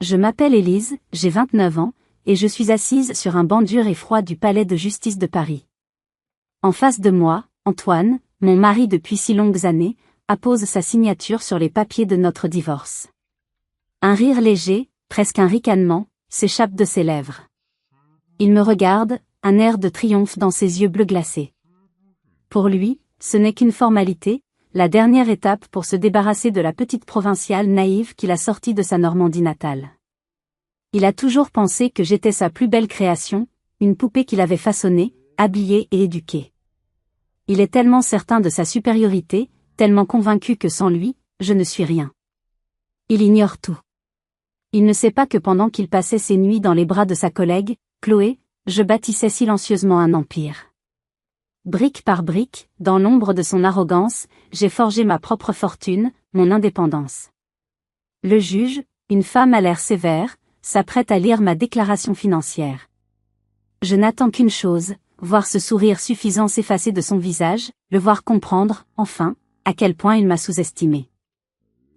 Je m'appelle Élise, j'ai 29 ans, et je suis assise sur un banc dur et froid du palais de justice de Paris. En face de moi, Antoine, mon mari depuis si longues années, appose sa signature sur les papiers de notre divorce. Un rire léger, presque un ricanement, s'échappe de ses lèvres. Il me regarde, un air de triomphe dans ses yeux bleus glacés. Pour lui, ce n'est qu'une formalité, la dernière étape pour se débarrasser de la petite provinciale naïve qu'il a sortie de sa Normandie natale. Il a toujours pensé que j'étais sa plus belle création, une poupée qu'il avait façonnée, habillée et éduquée. Il est tellement certain de sa supériorité, tellement convaincu que sans lui, je ne suis rien. Il ignore tout. Il ne sait pas que pendant qu'il passait ses nuits dans les bras de sa collègue, Chloé, je bâtissais silencieusement un empire. Brique par brique, dans l'ombre de son arrogance, j'ai forgé ma propre fortune, mon indépendance. Le juge, une femme à l'air sévère, s'apprête à lire ma déclaration financière. Je n'attends qu'une chose, voir ce sourire suffisant s'effacer de son visage, le voir comprendre, enfin, à quel point il m'a sous-estimé.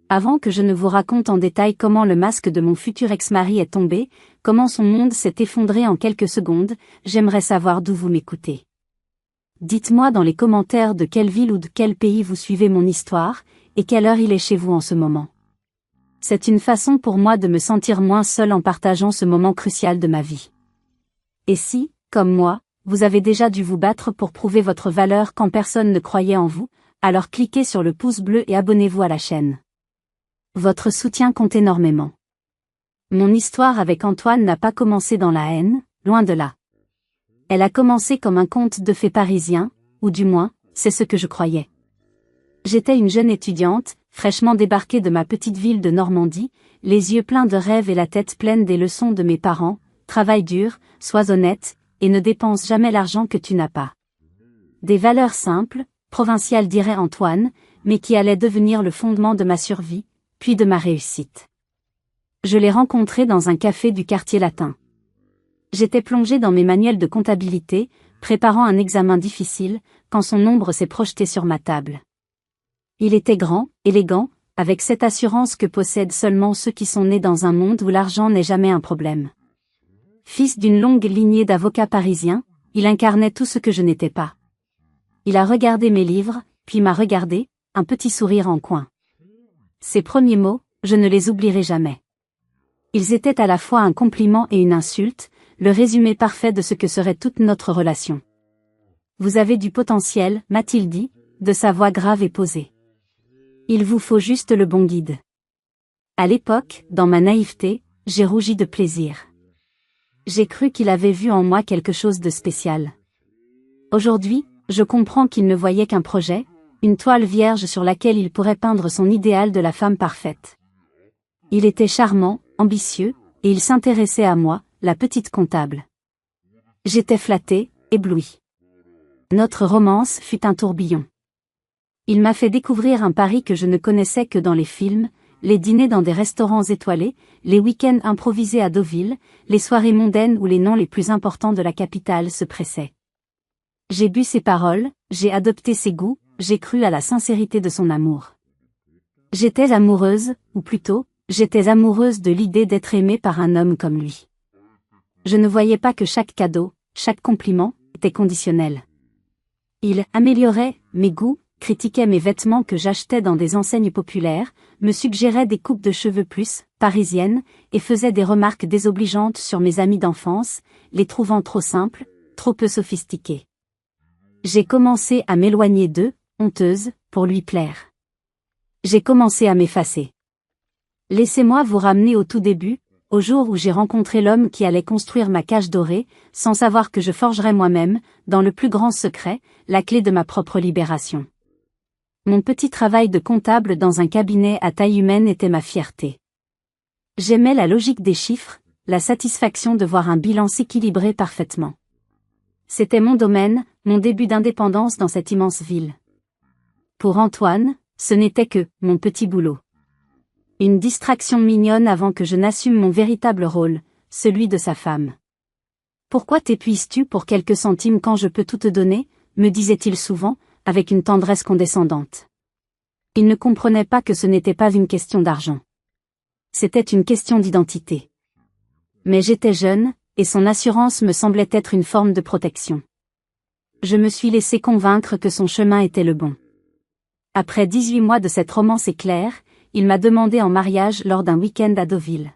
Avant que je ne vous raconte en détail comment le masque de mon futur ex-mari est tombé, comment son monde s'est effondré en quelques secondes, j'aimerais savoir d'où vous m'écoutez. Dites-moi dans les commentaires de quelle ville ou de quel pays vous suivez mon histoire, et quelle heure il est chez vous en ce moment. C'est une façon pour moi de me sentir moins seule en partageant ce moment crucial de ma vie. Et si, comme moi, vous avez déjà dû vous battre pour prouver votre valeur quand personne ne croyait en vous, alors cliquez sur le pouce bleu et abonnez-vous à la chaîne. Votre soutien compte énormément. Mon histoire avec Antoine n'a pas commencé dans la haine, loin de là. Elle a commencé comme un conte de fées parisien, ou du moins, c'est ce que je croyais. J'étais une jeune étudiante, fraîchement débarquée de ma petite ville de Normandie, les yeux pleins de rêves et la tête pleine des leçons de mes parents, travaille dur, sois honnête, et ne dépense jamais l'argent que tu n'as pas. Des valeurs simples, provinciales dirait Antoine, mais qui allaient devenir le fondement de ma survie, puis de ma réussite. Je l'ai rencontré dans un café du quartier latin. J'étais plongée dans mes manuels de comptabilité, préparant un examen difficile, quand son ombre s'est projetée sur ma table. Il était grand, élégant, avec cette assurance que possèdent seulement ceux qui sont nés dans un monde où l'argent n'est jamais un problème. Fils d'une longue lignée d'avocats parisiens, il incarnait tout ce que je n'étais pas. Il a regardé mes livres, puis m'a regardé, un petit sourire en coin. Ses premiers mots, je ne les oublierai jamais. Ils étaient à la fois un compliment et une insulte, le résumé parfait de ce que serait toute notre relation. Vous avez du potentiel, m'a-t-il dit, de sa voix grave et posée. Il vous faut juste le bon guide. À l'époque, dans ma naïveté, j'ai rougi de plaisir. J'ai cru qu'il avait vu en moi quelque chose de spécial. Aujourd'hui, je comprends qu'il ne voyait qu'un projet, une toile vierge sur laquelle il pourrait peindre son idéal de la femme parfaite. Il était charmant, ambitieux, et il s'intéressait à moi, la petite comptable. J'étais flattée, éblouie. Notre romance fut un tourbillon. Il m'a fait découvrir un Paris que je ne connaissais que dans les films, les dîners dans des restaurants étoilés, les week-ends improvisés à Deauville, les soirées mondaines où les noms les plus importants de la capitale se pressaient. J'ai bu ses paroles, j'ai adopté ses goûts, j'ai cru à la sincérité de son amour. J'étais amoureuse, ou plutôt, j'étais amoureuse de l'idée d'être aimée par un homme comme lui. Je ne voyais pas que chaque cadeau, chaque compliment, était conditionnel. Il améliorait mes goûts, critiquait mes vêtements que j'achetais dans des enseignes populaires, me suggérait des coupes de cheveux plus parisiennes, et faisait des remarques désobligeantes sur mes amis d'enfance, les trouvant trop simples, trop peu sophistiqués. J'ai commencé à m'éloigner d'eux, honteuse, pour lui plaire. J'ai commencé à m'effacer. Laissez-moi vous ramener au tout début, au jour où j'ai rencontré l'homme qui allait construire ma cage dorée, sans savoir que je forgerais moi-même, dans le plus grand secret, la clé de ma propre libération. Mon petit travail de comptable dans un cabinet à taille humaine était ma fierté. J'aimais la logique des chiffres, la satisfaction de voir un bilan s'équilibrer parfaitement. C'était mon domaine, mon début d'indépendance dans cette immense ville. Pour Antoine, ce n'était que mon petit boulot. Une distraction mignonne avant que je n'assume mon véritable rôle, celui de sa femme. Pourquoi t'épuises-tu pour quelques centimes quand je peux tout te donner, me disait-il souvent, avec une tendresse condescendante. Il ne comprenait pas que ce n'était pas une question d'argent. C'était une question d'identité. Mais j'étais jeune, et son assurance me semblait être une forme de protection. Je me suis laissé convaincre que son chemin était le bon. Après 18 mois de cette romance éclair, il m'a demandé en mariage lors d'un week-end à Deauville.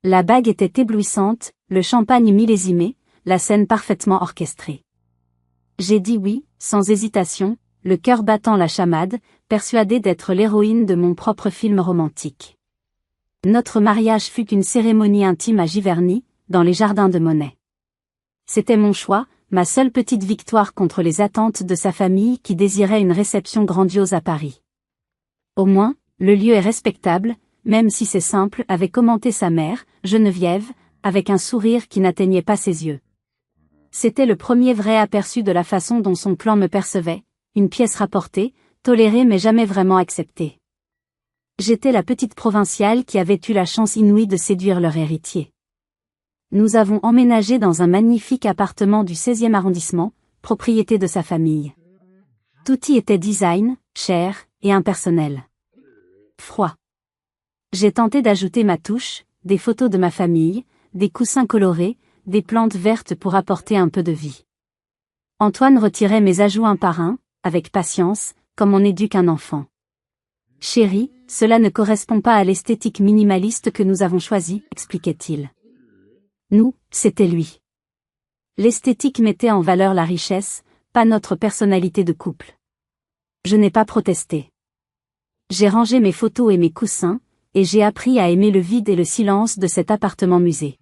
La bague était éblouissante, le champagne millésimé, la scène parfaitement orchestrée. J'ai dit oui, sans hésitation, le cœur battant la chamade, persuadé d'être l'héroïne de mon propre film romantique. Notre mariage fut une cérémonie intime à Giverny, dans les jardins de Monet. C'était mon choix, ma seule petite victoire contre les attentes de sa famille qui désirait une réception grandiose à Paris. Au moins, le lieu est respectable, même si c'est simple, avait commenté sa mère, Geneviève, avec un sourire qui n'atteignait pas ses yeux. C'était le premier vrai aperçu de la façon dont son clan me percevait, une pièce rapportée, tolérée mais jamais vraiment acceptée. J'étais la petite provinciale qui avait eu la chance inouïe de séduire leur héritier. Nous avons emménagé dans un magnifique appartement du 16e arrondissement, propriété de sa famille. Tout y était design, cher, et impersonnel. Froid. J'ai tenté d'ajouter ma touche, des photos de ma famille, des coussins colorés, des plantes vertes pour apporter un peu de vie. Antoine retirait mes ajouts un par un, avec patience, comme on éduque un enfant. Chérie, cela ne correspond pas à l'esthétique minimaliste que nous avons choisie, expliquait-il. Nous, c'était lui. L'esthétique mettait en valeur la richesse, pas notre personnalité de couple. Je n'ai pas protesté. J'ai rangé mes photos et mes coussins, et j'ai appris à aimer le vide et le silence de cet appartement-musée.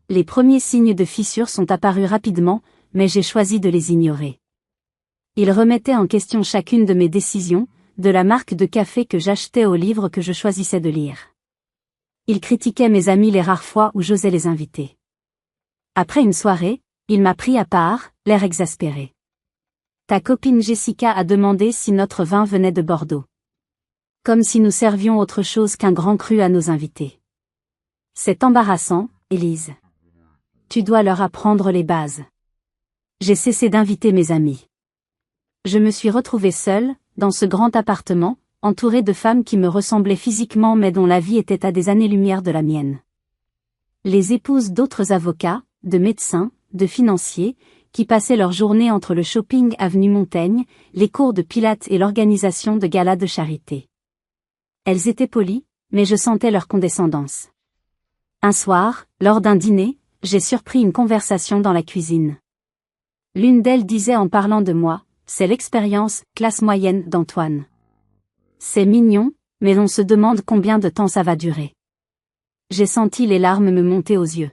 Les premiers signes de fissures sont apparus rapidement, mais j'ai choisi de les ignorer. Ils remettaient en question chacune de mes décisions, de la marque de café que j'achetais aux livres que je choisissais de lire. Ils critiquaient mes amis les rares fois où j'osais les inviter. Après une soirée, il m'a pris à part, l'air exaspéré. Ta copine Jessica a demandé si notre vin venait de Bordeaux. Comme si nous servions autre chose qu'un grand cru à nos invités. C'est embarrassant, Élise. Tu dois leur apprendre les bases. J'ai cessé d'inviter mes amis. Je me suis retrouvée seule, dans ce grand appartement, entourée de femmes qui me ressemblaient physiquement mais dont la vie était à des années-lumière de la mienne. Les épouses d'autres avocats, de médecins, de financiers, qui passaient leur journée entre le shopping avenue Montaigne, les cours de pilates et l'organisation de galas de charité. Elles étaient polies, mais je sentais leur condescendance. Un soir, lors d'un dîner, j'ai surpris une conversation dans la cuisine. L'une d'elles disait en parlant de moi, c'est l'expérience, classe moyenne d'Antoine. C'est mignon, mais on se demande combien de temps ça va durer. J'ai senti les larmes me monter aux yeux.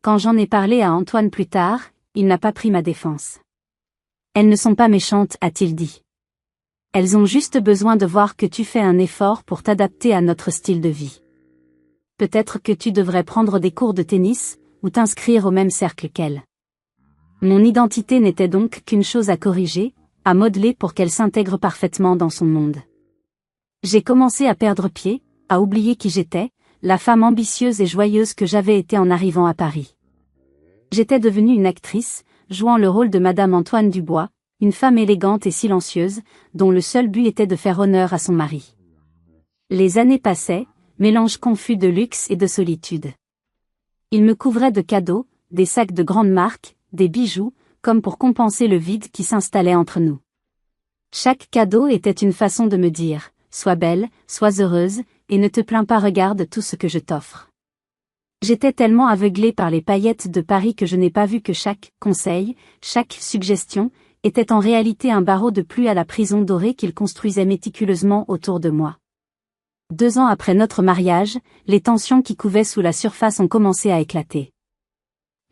Quand j'en ai parlé à Antoine plus tard, il n'a pas pris ma défense. Elles ne sont pas méchantes, a-t-il dit. Elles ont juste besoin de voir que tu fais un effort pour t'adapter à notre style de vie. Peut-être que tu devrais prendre des cours de tennis, ou t'inscrire au même cercle qu'elles. Mon identité n'était donc qu'une chose à corriger, à modeler pour qu'elle s'intègre parfaitement dans son monde. J'ai commencé à perdre pied, à oublier qui j'étais, la femme ambitieuse et joyeuse que j'avais été en arrivant à Paris. J'étais devenue une actrice, jouant le rôle de Madame Antoine Dubois, une femme élégante et silencieuse, dont le seul but était de faire honneur à son mari. Les années passaient, mélange confus de luxe et de solitude. Il me couvrait de cadeaux, des sacs de grandes marques, des bijoux, comme pour compenser le vide qui s'installait entre nous. Chaque cadeau était une façon de me dire, sois belle, sois heureuse, et ne te plains pas, regarde tout ce que je t'offre. J'étais tellement aveuglée par les paillettes de Paris que je n'ai pas vu que chaque conseil, chaque suggestion, était en réalité un barreau de plus à la prison dorée qu'il construisait méticuleusement autour de moi. 2 ans après notre mariage, les tensions qui couvaient sous la surface ont commencé à éclater.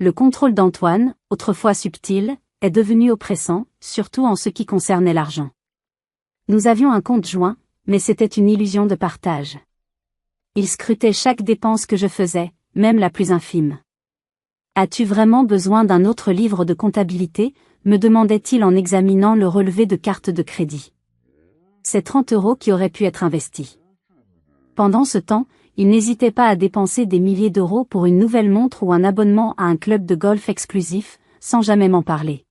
Le contrôle d'Antoine, autrefois subtil, est devenu oppressant, surtout en ce qui concernait l'argent. Nous avions un compte joint, mais c'était une illusion de partage. Il scrutait chaque dépense que je faisais, même la plus infime. « As-tu vraiment besoin d'un autre livre de comptabilité ?» me demandait-il en examinant le relevé de carte de crédit. C'est 30 € qui auraient pu être investis. Pendant ce temps, il n'hésitait pas à dépenser des milliers d'euros pour une nouvelle montre ou un abonnement à un club de golf exclusif, sans jamais m'en parler.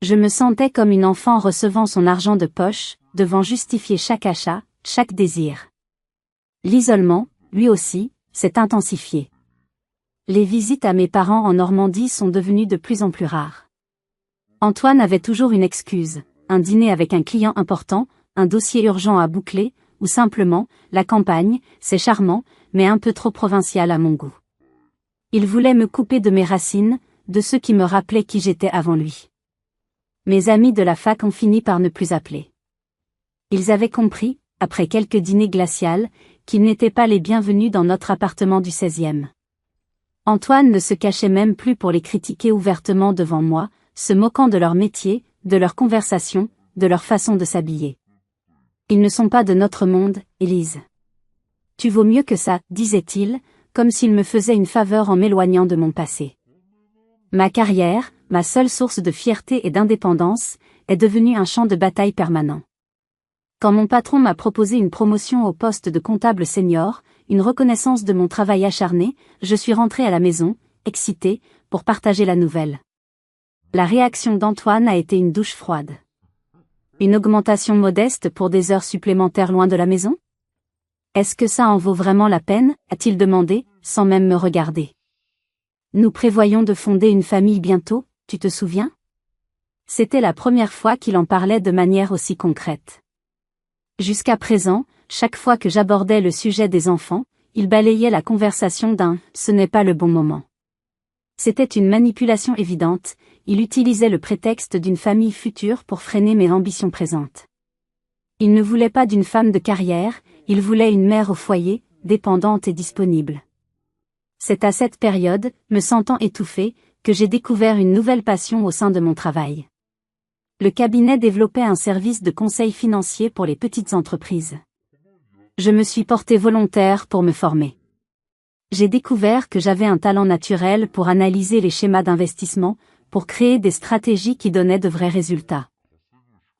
Je me sentais comme une enfant recevant son argent de poche, devant justifier chaque achat, chaque désir. L'isolement, lui aussi, s'est intensifié. Les visites à mes parents en Normandie sont devenues de plus en plus rares. Antoine avait toujours une excuse, un dîner avec un client important, un dossier urgent à boucler, ou simplement, la campagne, c'est charmant, mais un peu trop provincial à mon goût. Il voulait me couper de mes racines, de ceux qui me rappelaient qui j'étais avant lui. Mes amis de la fac ont fini par ne plus appeler. Ils avaient compris, après quelques dîners glacials, qu'ils n'étaient pas les bienvenus dans notre appartement du 16e. Antoine ne se cachait même plus pour les critiquer ouvertement devant moi, se moquant de leur métier, de leur conversation, de leur façon de s'habiller. Ils ne sont pas de notre monde, Élise. Tu vaux mieux que ça, disait-il, comme s'il me faisait une faveur en m'éloignant de mon passé. Ma carrière, ma seule source de fierté et d'indépendance, est devenue un champ de bataille permanent. Quand mon patron m'a proposé une promotion au poste de comptable senior, une reconnaissance de mon travail acharné, je suis rentrée à la maison, excitée, pour partager la nouvelle. La réaction d'Antoine a été une douche froide. Une augmentation modeste pour des heures supplémentaires loin de la maison? Est-ce que ça en vaut vraiment la peine, a-t-il demandé, sans même me regarder. Nous prévoyons de fonder une famille bientôt, tu te souviens? C'était la première fois qu'il en parlait de manière aussi concrète. Jusqu'à présent, chaque fois que j'abordais le sujet des enfants, il balayait la conversation d'un « ce n'est pas le bon moment ». C'était une manipulation évidente, il utilisait le prétexte d'une famille future pour freiner mes ambitions présentes. Il ne voulait pas d'une femme de carrière, il voulait une mère au foyer, dépendante et disponible. C'est à cette période, me sentant étouffée, que j'ai découvert une nouvelle passion au sein de mon travail. Le cabinet développait un service de conseil financier pour les petites entreprises. Je me suis portée volontaire pour me former. J'ai découvert que j'avais un talent naturel pour analyser les schémas d'investissement, pour créer des stratégies qui donnaient de vrais résultats.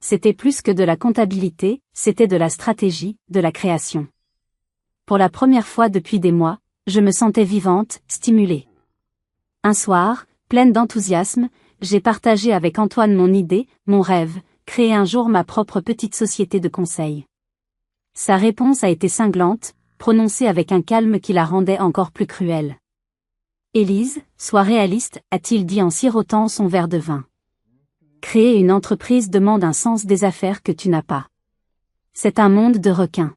C'était plus que de la comptabilité, c'était de la stratégie, de la création. Pour la première fois depuis des mois, je me sentais vivante, stimulée. Un soir, pleine d'enthousiasme, j'ai partagé avec Antoine mon idée, mon rêve, créer un jour ma propre petite société de conseil. Sa réponse a été cinglante, prononcée avec un calme qui la rendait encore plus cruelle. Élise, sois réaliste, a-t-il dit en sirotant son verre de vin. Créer une entreprise demande un sens des affaires que tu n'as pas. C'est un monde de requins.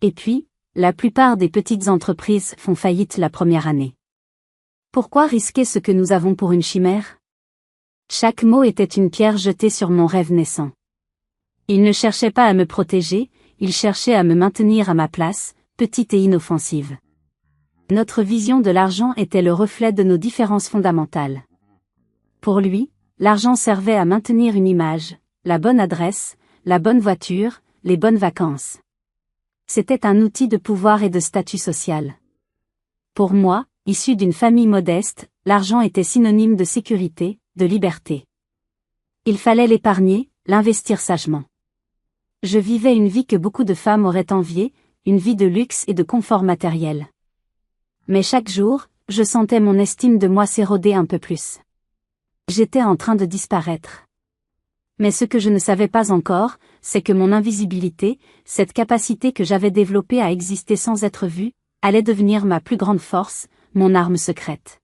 Et puis, la plupart des petites entreprises font faillite la première année. Pourquoi risquer ce que nous avons pour une chimère? Chaque mot était une pierre jetée sur mon rêve naissant. Il ne cherchait pas à me protéger, il cherchait à me maintenir à ma place, petite et inoffensive. Notre vision de l'argent était le reflet de nos différences fondamentales. Pour lui, l'argent servait à maintenir une image, la bonne adresse, la bonne voiture, les bonnes vacances. C'était un outil de pouvoir et de statut social. Pour moi, issu d'une famille modeste, l'argent était synonyme de sécurité, de liberté. Il fallait l'épargner, l'investir sagement. Je vivais une vie que beaucoup de femmes auraient enviée, une vie de luxe et de confort matériel. Mais chaque jour, je sentais mon estime de moi s'éroder un peu plus. J'étais en train de disparaître. Mais ce que je ne savais pas encore, c'est que mon invisibilité, cette capacité que j'avais développée à exister sans être vue, allait devenir ma plus grande force, mon arme secrète.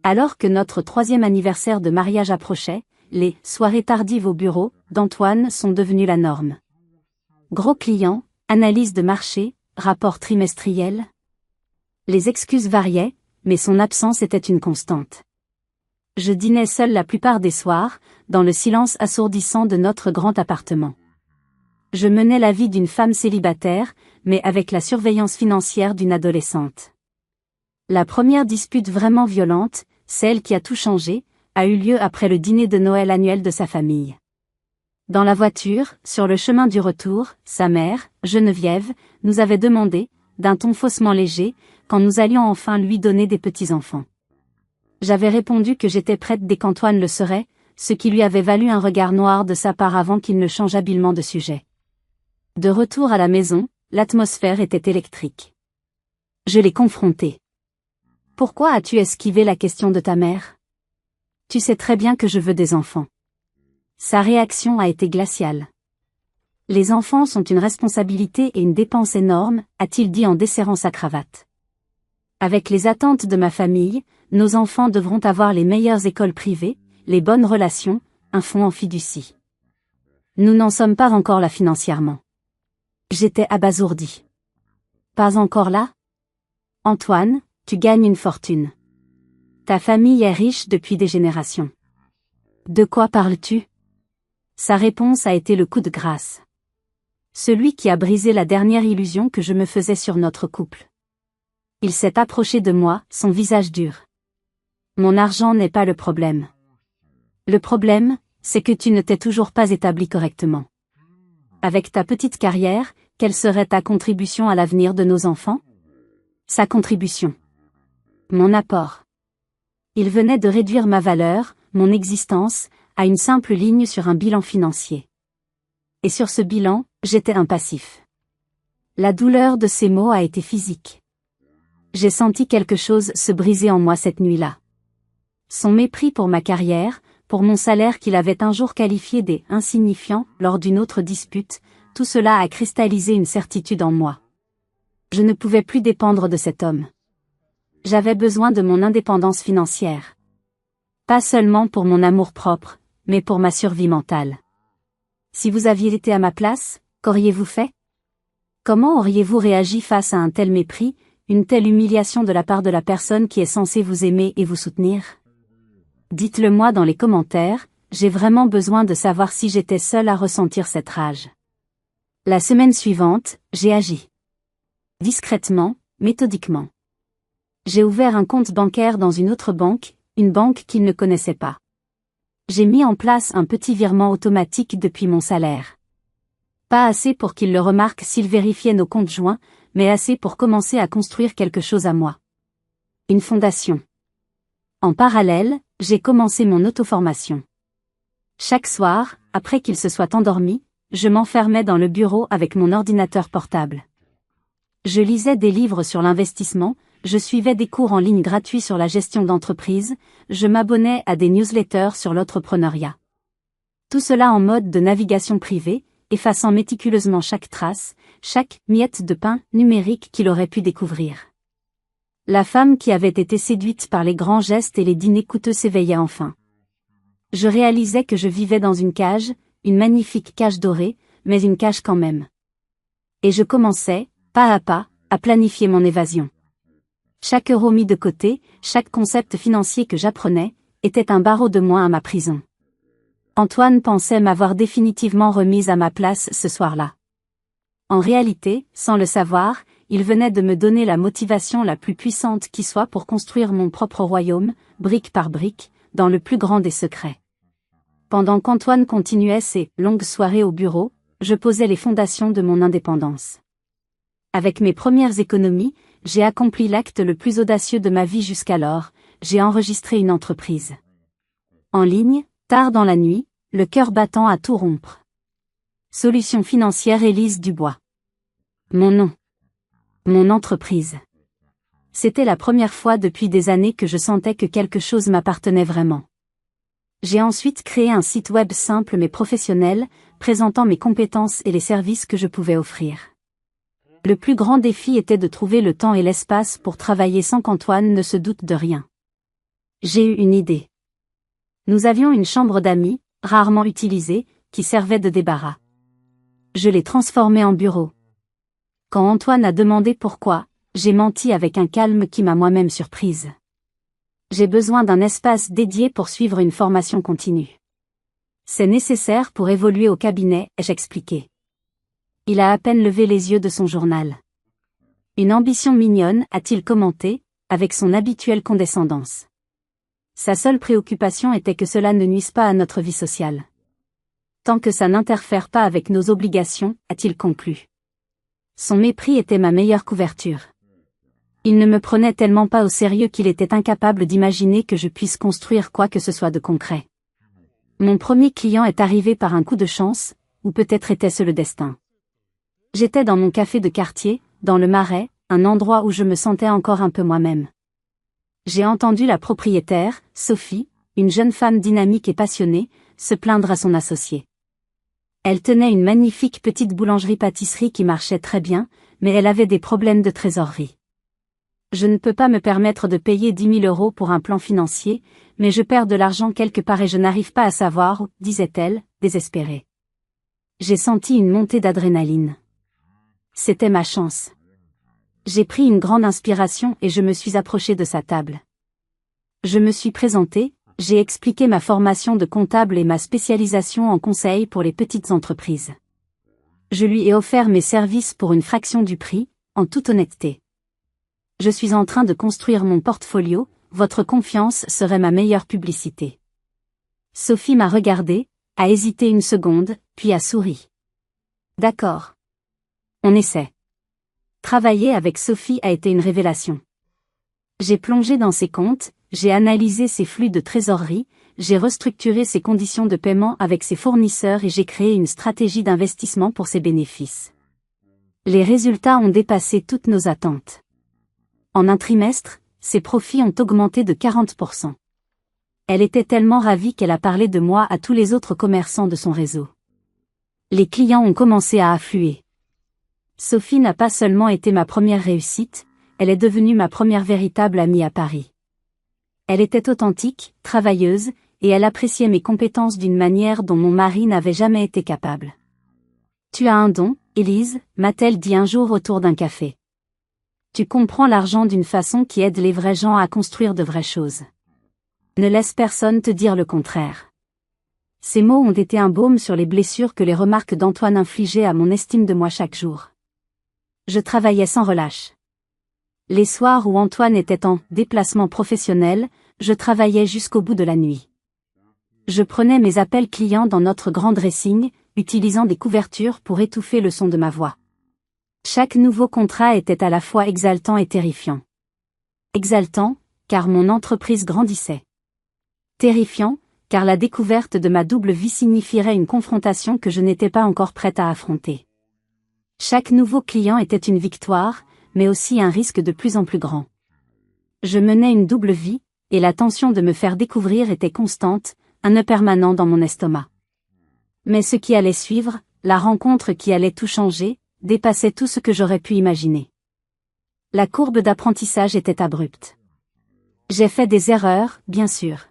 Alors que notre 3e anniversaire de mariage approchait, les « soirées tardives au bureau » d'Antoine sont devenues la norme. Gros clients, analyse de marché, rapport trimestriel. Les excuses variaient, mais son absence était une constante. Je dînais seule la plupart des soirs, dans le silence assourdissant de notre grand appartement. Je menais la vie d'une femme célibataire, mais avec la surveillance financière d'une adolescente. La première dispute vraiment violente, celle qui a tout changé, a eu lieu après le dîner de Noël annuel de sa famille. Dans la voiture, sur le chemin du retour, sa mère, Geneviève, nous avait demandé, d'un ton faussement léger, quand nous allions enfin lui donner des petits-enfants. J'avais répondu que j'étais prête dès qu'Antoine le serait, ce qui lui avait valu un regard noir de sa part avant qu'il ne change habilement de sujet. De retour à la maison, l'atmosphère était électrique. Je l'ai confronté. Pourquoi as-tu esquivé la question de ta mère? Tu sais très bien que je veux des enfants. Sa réaction a été glaciale. Les enfants sont une responsabilité et une dépense énorme, a-t-il dit en desserrant sa cravate. Avec les attentes de ma famille, nos enfants devront avoir les meilleures écoles privées, les bonnes relations, un fonds en fiducie. Nous n'en sommes pas encore là financièrement. J'étais abasourdi. Pas encore là? Antoine, tu gagnes une fortune. Ta famille est riche depuis des générations. De quoi parles-tu? Sa réponse a été le coup de grâce. Celui qui a brisé la dernière illusion que je me faisais sur notre couple. Il s'est approché de moi, son visage dur. Mon argent n'est pas le problème. Le problème, c'est que tu ne t'es toujours pas établi correctement. Avec ta petite carrière, quelle serait ta contribution à l'avenir de nos enfants? Sa contribution. Mon apport. Il venait de réduire ma valeur, mon existence, à une simple ligne sur un bilan financier. Et sur ce bilan, j'étais un passif. La douleur de ces mots a été physique. J'ai senti quelque chose se briser en moi cette nuit-là. Son mépris pour ma carrière, pour mon salaire qu'il avait un jour qualifié d'« insignifiant » lors d'une autre dispute, tout cela a cristallisé une certitude en moi. Je ne pouvais plus dépendre de cet homme. J'avais besoin de mon indépendance financière. Pas seulement pour mon amour-propre, mais pour ma survie mentale. Si vous aviez été à ma place, qu'auriez-vous fait? Comment auriez-vous réagi face à un tel mépris, une telle humiliation de la part de la personne qui est censée vous aimer et vous soutenir? Dites-le moi dans les commentaires, j'ai vraiment besoin de savoir si j'étais seule à ressentir cette rage. La semaine suivante, j'ai agi. Discrètement, méthodiquement. J'ai ouvert un compte bancaire dans une autre banque, une banque qu'il ne connaissait pas. J'ai mis en place un petit virement automatique depuis mon salaire. Pas assez pour qu'il le remarque s'il vérifiait nos comptes joints, mais assez pour commencer à construire quelque chose à moi. Une fondation. En parallèle, j'ai commencé mon auto-formation. Chaque soir, après qu'il se soit endormi, je m'enfermais dans le bureau avec mon ordinateur portable. Je lisais des livres sur l'investissement, je suivais des cours en ligne gratuits sur la gestion d'entreprise, je m'abonnais à des newsletters sur l'entrepreneuriat. Tout cela en mode de navigation privée, effaçant méticuleusement chaque trace, chaque miette de pain numérique qu'il aurait pu découvrir. La femme qui avait été séduite par les grands gestes et les dîners coûteux s'éveillait enfin. Je réalisais que je vivais dans une cage, une magnifique cage dorée, mais une cage quand même. Et je commençais, pas à pas, à planifier mon évasion. Chaque euro mis de côté, chaque concept financier que j'apprenais, était un barreau de moins à ma prison. Antoine pensait m'avoir définitivement remise à ma place ce soir-là. En réalité, sans le savoir, il venait de me donner la motivation la plus puissante qui soit pour construire mon propre royaume, brique par brique, dans le plus grand des secrets. Pendant qu'Antoine continuait ses longues soirées au bureau, je posais les fondations de mon indépendance. Avec mes premières économies, j'ai accompli l'acte le plus audacieux de ma vie jusqu'alors, j'ai enregistré une entreprise. En ligne, tard dans la nuit, le cœur battant à tout rompre. Solution financière Élise Dubois. Mon nom. Mon entreprise. C'était la première fois depuis des années que je sentais que quelque chose m'appartenait vraiment. J'ai ensuite créé un site web simple mais professionnel, présentant mes compétences et les services que je pouvais offrir. Le plus grand défi était de trouver le temps et l'espace pour travailler sans qu'Antoine ne se doute de rien. J'ai eu une idée. Nous avions une chambre d'amis, rarement utilisée, qui servait de débarras. Je l'ai transformée en bureau. Quand Antoine a demandé pourquoi, j'ai menti avec un calme qui m'a moi-même surprise. J'ai besoin d'un espace dédié pour suivre une formation continue. C'est nécessaire pour évoluer au cabinet, ai-je expliqué. Il a à peine levé les yeux de son journal. Une ambition mignonne, a-t-il commenté, avec son habituelle condescendance. Sa seule préoccupation était que cela ne nuise pas à notre vie sociale. Tant que ça n'interfère pas avec nos obligations, a-t-il conclu. Son mépris était ma meilleure couverture. Il ne me prenait tellement pas au sérieux qu'il était incapable d'imaginer que je puisse construire quoi que ce soit de concret. Mon premier client est arrivé par un coup de chance, ou peut-être était-ce le destin. J'étais dans mon café de quartier, dans le Marais, un endroit où je me sentais encore un peu moi-même. J'ai entendu la propriétaire, Sophie, une jeune femme dynamique et passionnée, se plaindre à son associé. Elle tenait une magnifique petite boulangerie-pâtisserie qui marchait très bien, mais elle avait des problèmes de trésorerie. Je ne peux pas me permettre de payer 10 000 € pour un plan financier, mais je perds de l'argent quelque part et je n'arrive pas à savoir où, disait-elle, désespérée. J'ai senti une montée d'adrénaline. C'était ma chance. J'ai pris une grande inspiration et je me suis approchée de sa table. Je me suis présentée, j'ai expliqué ma formation de comptable et ma spécialisation en conseil pour les petites entreprises. Je lui ai offert mes services pour une fraction du prix, en toute honnêteté. Je suis en train de construire mon portfolio, votre confiance serait ma meilleure publicité. Sophie m'a regardé, a hésité une seconde, puis a souri. D'accord. On essaie. Travailler avec Sophie a été une révélation. J'ai plongé dans ses comptes, j'ai analysé ses flux de trésorerie, j'ai restructuré ses conditions de paiement avec ses fournisseurs et j'ai créé une stratégie d'investissement pour ses bénéfices. Les résultats ont dépassé toutes nos attentes. En un trimestre, ses profits ont augmenté de 40%. Elle était tellement ravie qu'elle a parlé de moi à tous les autres commerçants de son réseau. Les clients ont commencé à affluer. Sophie n'a pas seulement été ma première réussite, elle est devenue ma première véritable amie à Paris. Elle était authentique, travailleuse, et elle appréciait mes compétences d'une manière dont mon mari n'avait jamais été capable. Tu as un don, Élise, m'a-t-elle dit un jour autour d'un café. Tu comprends l'argent d'une façon qui aide les vrais gens à construire de vraies choses. Ne laisse personne te dire le contraire. Ces mots ont été un baume sur les blessures que les remarques d'Antoine infligeaient à mon estime de moi chaque jour. Je travaillais sans relâche. Les soirs où Antoine était en déplacement professionnel, je travaillais jusqu'au bout de la nuit. Je prenais mes appels clients dans notre grand dressing, utilisant des couvertures pour étouffer le son de ma voix. Chaque nouveau contrat était à la fois exaltant et terrifiant. Exaltant, car mon entreprise grandissait. Terrifiant, car la découverte de ma double vie signifierait une confrontation que je n'étais pas encore prête à affronter. Chaque nouveau client était une victoire, mais aussi un risque de plus en plus grand. Je menais une double vie, et la tension de me faire découvrir était constante, un nœud permanent dans mon estomac. Mais ce qui allait suivre, la rencontre qui allait tout changer, dépassait tout ce que j'aurais pu imaginer. La courbe d'apprentissage était abrupte. J'ai fait des erreurs, bien sûr.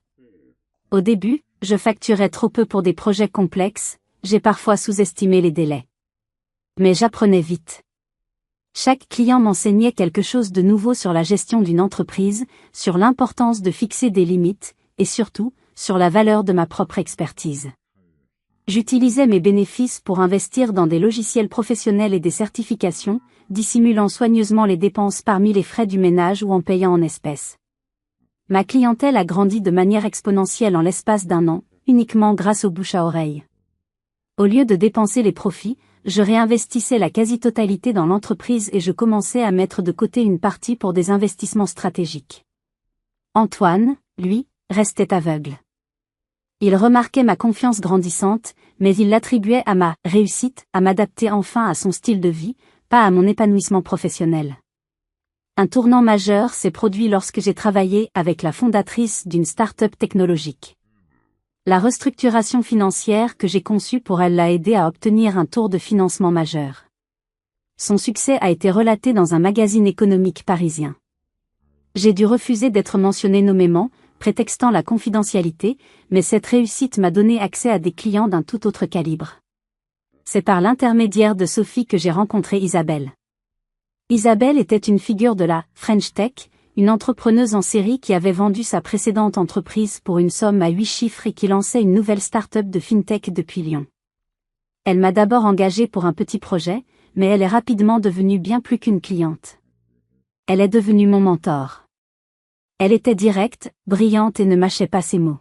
Au début, je facturais trop peu pour des projets complexes, j'ai parfois sous-estimé les délais. Mais j'apprenais vite. Chaque client m'enseignait quelque chose de nouveau sur la gestion d'une entreprise, sur l'importance de fixer des limites, et surtout, sur la valeur de ma propre expertise. J'utilisais mes bénéfices pour investir dans des logiciels professionnels et des certifications, dissimulant soigneusement les dépenses parmi les frais du ménage ou en payant en espèces. Ma clientèle a grandi de manière exponentielle en l'espace d'un an, uniquement grâce au bouche à oreille. Au lieu de dépenser les profits, je réinvestissais la quasi-totalité dans l'entreprise et je commençais à mettre de côté une partie pour des investissements stratégiques. Antoine, lui, restait aveugle. Il remarquait ma confiance grandissante, mais il l'attribuait à ma réussite, à m'adapter enfin à son style de vie, pas à mon épanouissement professionnel. Un tournant majeur s'est produit lorsque j'ai travaillé avec la fondatrice d'une start-up technologique. La restructuration financière que j'ai conçue pour elle l'a aidée à obtenir un tour de financement majeur. Son succès a été relaté dans un magazine économique parisien. J'ai dû refuser d'être mentionné nommément, prétextant la confidentialité, mais cette réussite m'a donné accès à des clients d'un tout autre calibre. C'est par l'intermédiaire de Sophie que j'ai rencontré Isabelle. Isabelle était une figure de la French Tech, une entrepreneuse en série qui avait vendu sa précédente entreprise pour une somme à 8 chiffres et qui lançait une nouvelle start-up de FinTech depuis Lyon. Elle m'a d'abord engagée pour un petit projet, mais elle est rapidement devenue bien plus qu'une cliente. Elle est devenue mon mentor. Elle était directe, brillante et ne mâchait pas ses mots.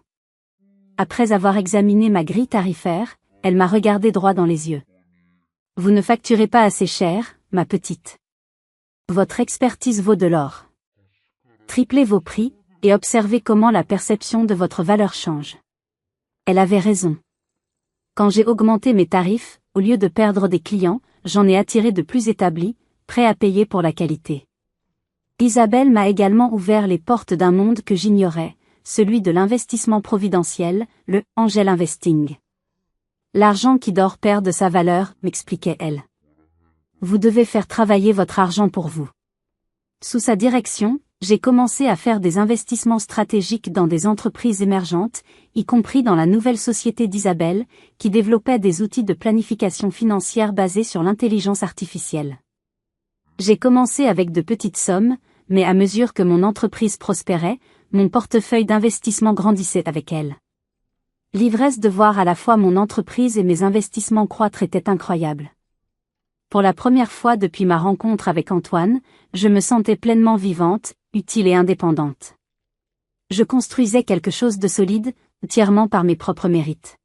Après avoir examiné ma grille tarifaire, elle m'a regardé droit dans les yeux. Vous ne facturez pas assez cher, ma petite. Votre expertise vaut de l'or. Triplez vos prix, et observez comment la perception de votre valeur change. Elle avait raison. Quand j'ai augmenté mes tarifs, au lieu de perdre des clients, j'en ai attiré de plus établis, prêts à payer pour la qualité. Isabelle m'a également ouvert les portes d'un monde que j'ignorais, celui de l'investissement providentiel, le Angel Investing. L'argent qui dort perd de sa valeur, m'expliquait-elle. Vous devez faire travailler votre argent pour vous. Sous sa direction, j'ai commencé à faire des investissements stratégiques dans des entreprises émergentes, y compris dans la nouvelle société d'Isabelle, qui développait des outils de planification financière basés sur l'intelligence artificielle. J'ai commencé avec de petites sommes, mais à mesure que mon entreprise prospérait, mon portefeuille d'investissement grandissait avec elle. L'ivresse de voir à la fois mon entreprise et mes investissements croître était incroyable. Pour la première fois depuis ma rencontre avec Antoine, je me sentais pleinement vivante, utile et indépendante. Je construisais quelque chose de solide, entièrement par mes propres mérites.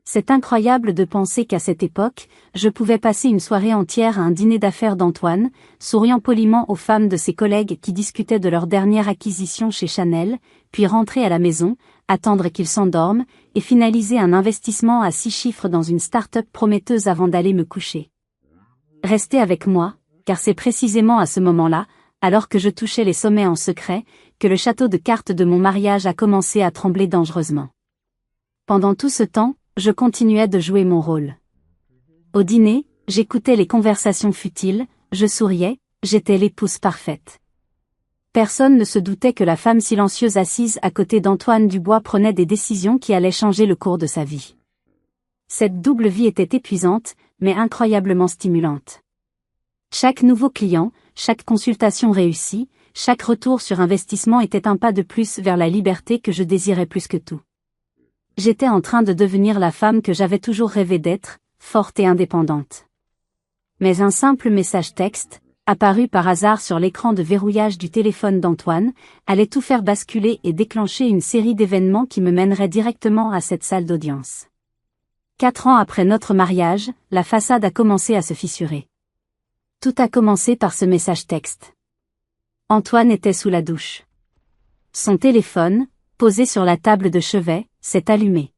C'est incroyable de penser qu'à cette époque, je pouvais passer une soirée entière à un dîner d'affaires d'Antoine, souriant poliment aux femmes de ses collègues qui discutaient de leur dernière acquisition chez Chanel, puis rentrer à la maison, attendre qu'ils s'endorment, et finaliser un investissement à 6 chiffres dans une start-up prometteuse avant d'aller me coucher. Restez avec moi, car c'est précisément à ce moment-là, alors que je touchais les sommets en secret, que le château de cartes de mon mariage a commencé à trembler dangereusement. Pendant tout ce temps, je continuais de jouer mon rôle. Au dîner, j'écoutais les conversations futiles, je souriais, j'étais l'épouse parfaite. Personne ne se doutait que la femme silencieuse assise à côté d'Antoine Dubois prenait des décisions qui allaient changer le cours de sa vie. Cette double vie était épuisante, mais incroyablement stimulante. Chaque nouveau client, chaque consultation réussie, chaque retour sur investissement était un pas de plus vers la liberté que je désirais plus que tout. J'étais en train de devenir la femme que j'avais toujours rêvé d'être, forte et indépendante. Mais un simple message texte, apparu par hasard sur l'écran de verrouillage du téléphone d'Antoine, allait tout faire basculer et déclencher une série d'événements qui me mèneraient directement à cette salle d'audience. 4 ans après notre mariage, la façade a commencé à se fissurer. Tout a commencé par ce message texte. Antoine était sous la douche. Son téléphone, posé sur la table de chevet, s'est allumé.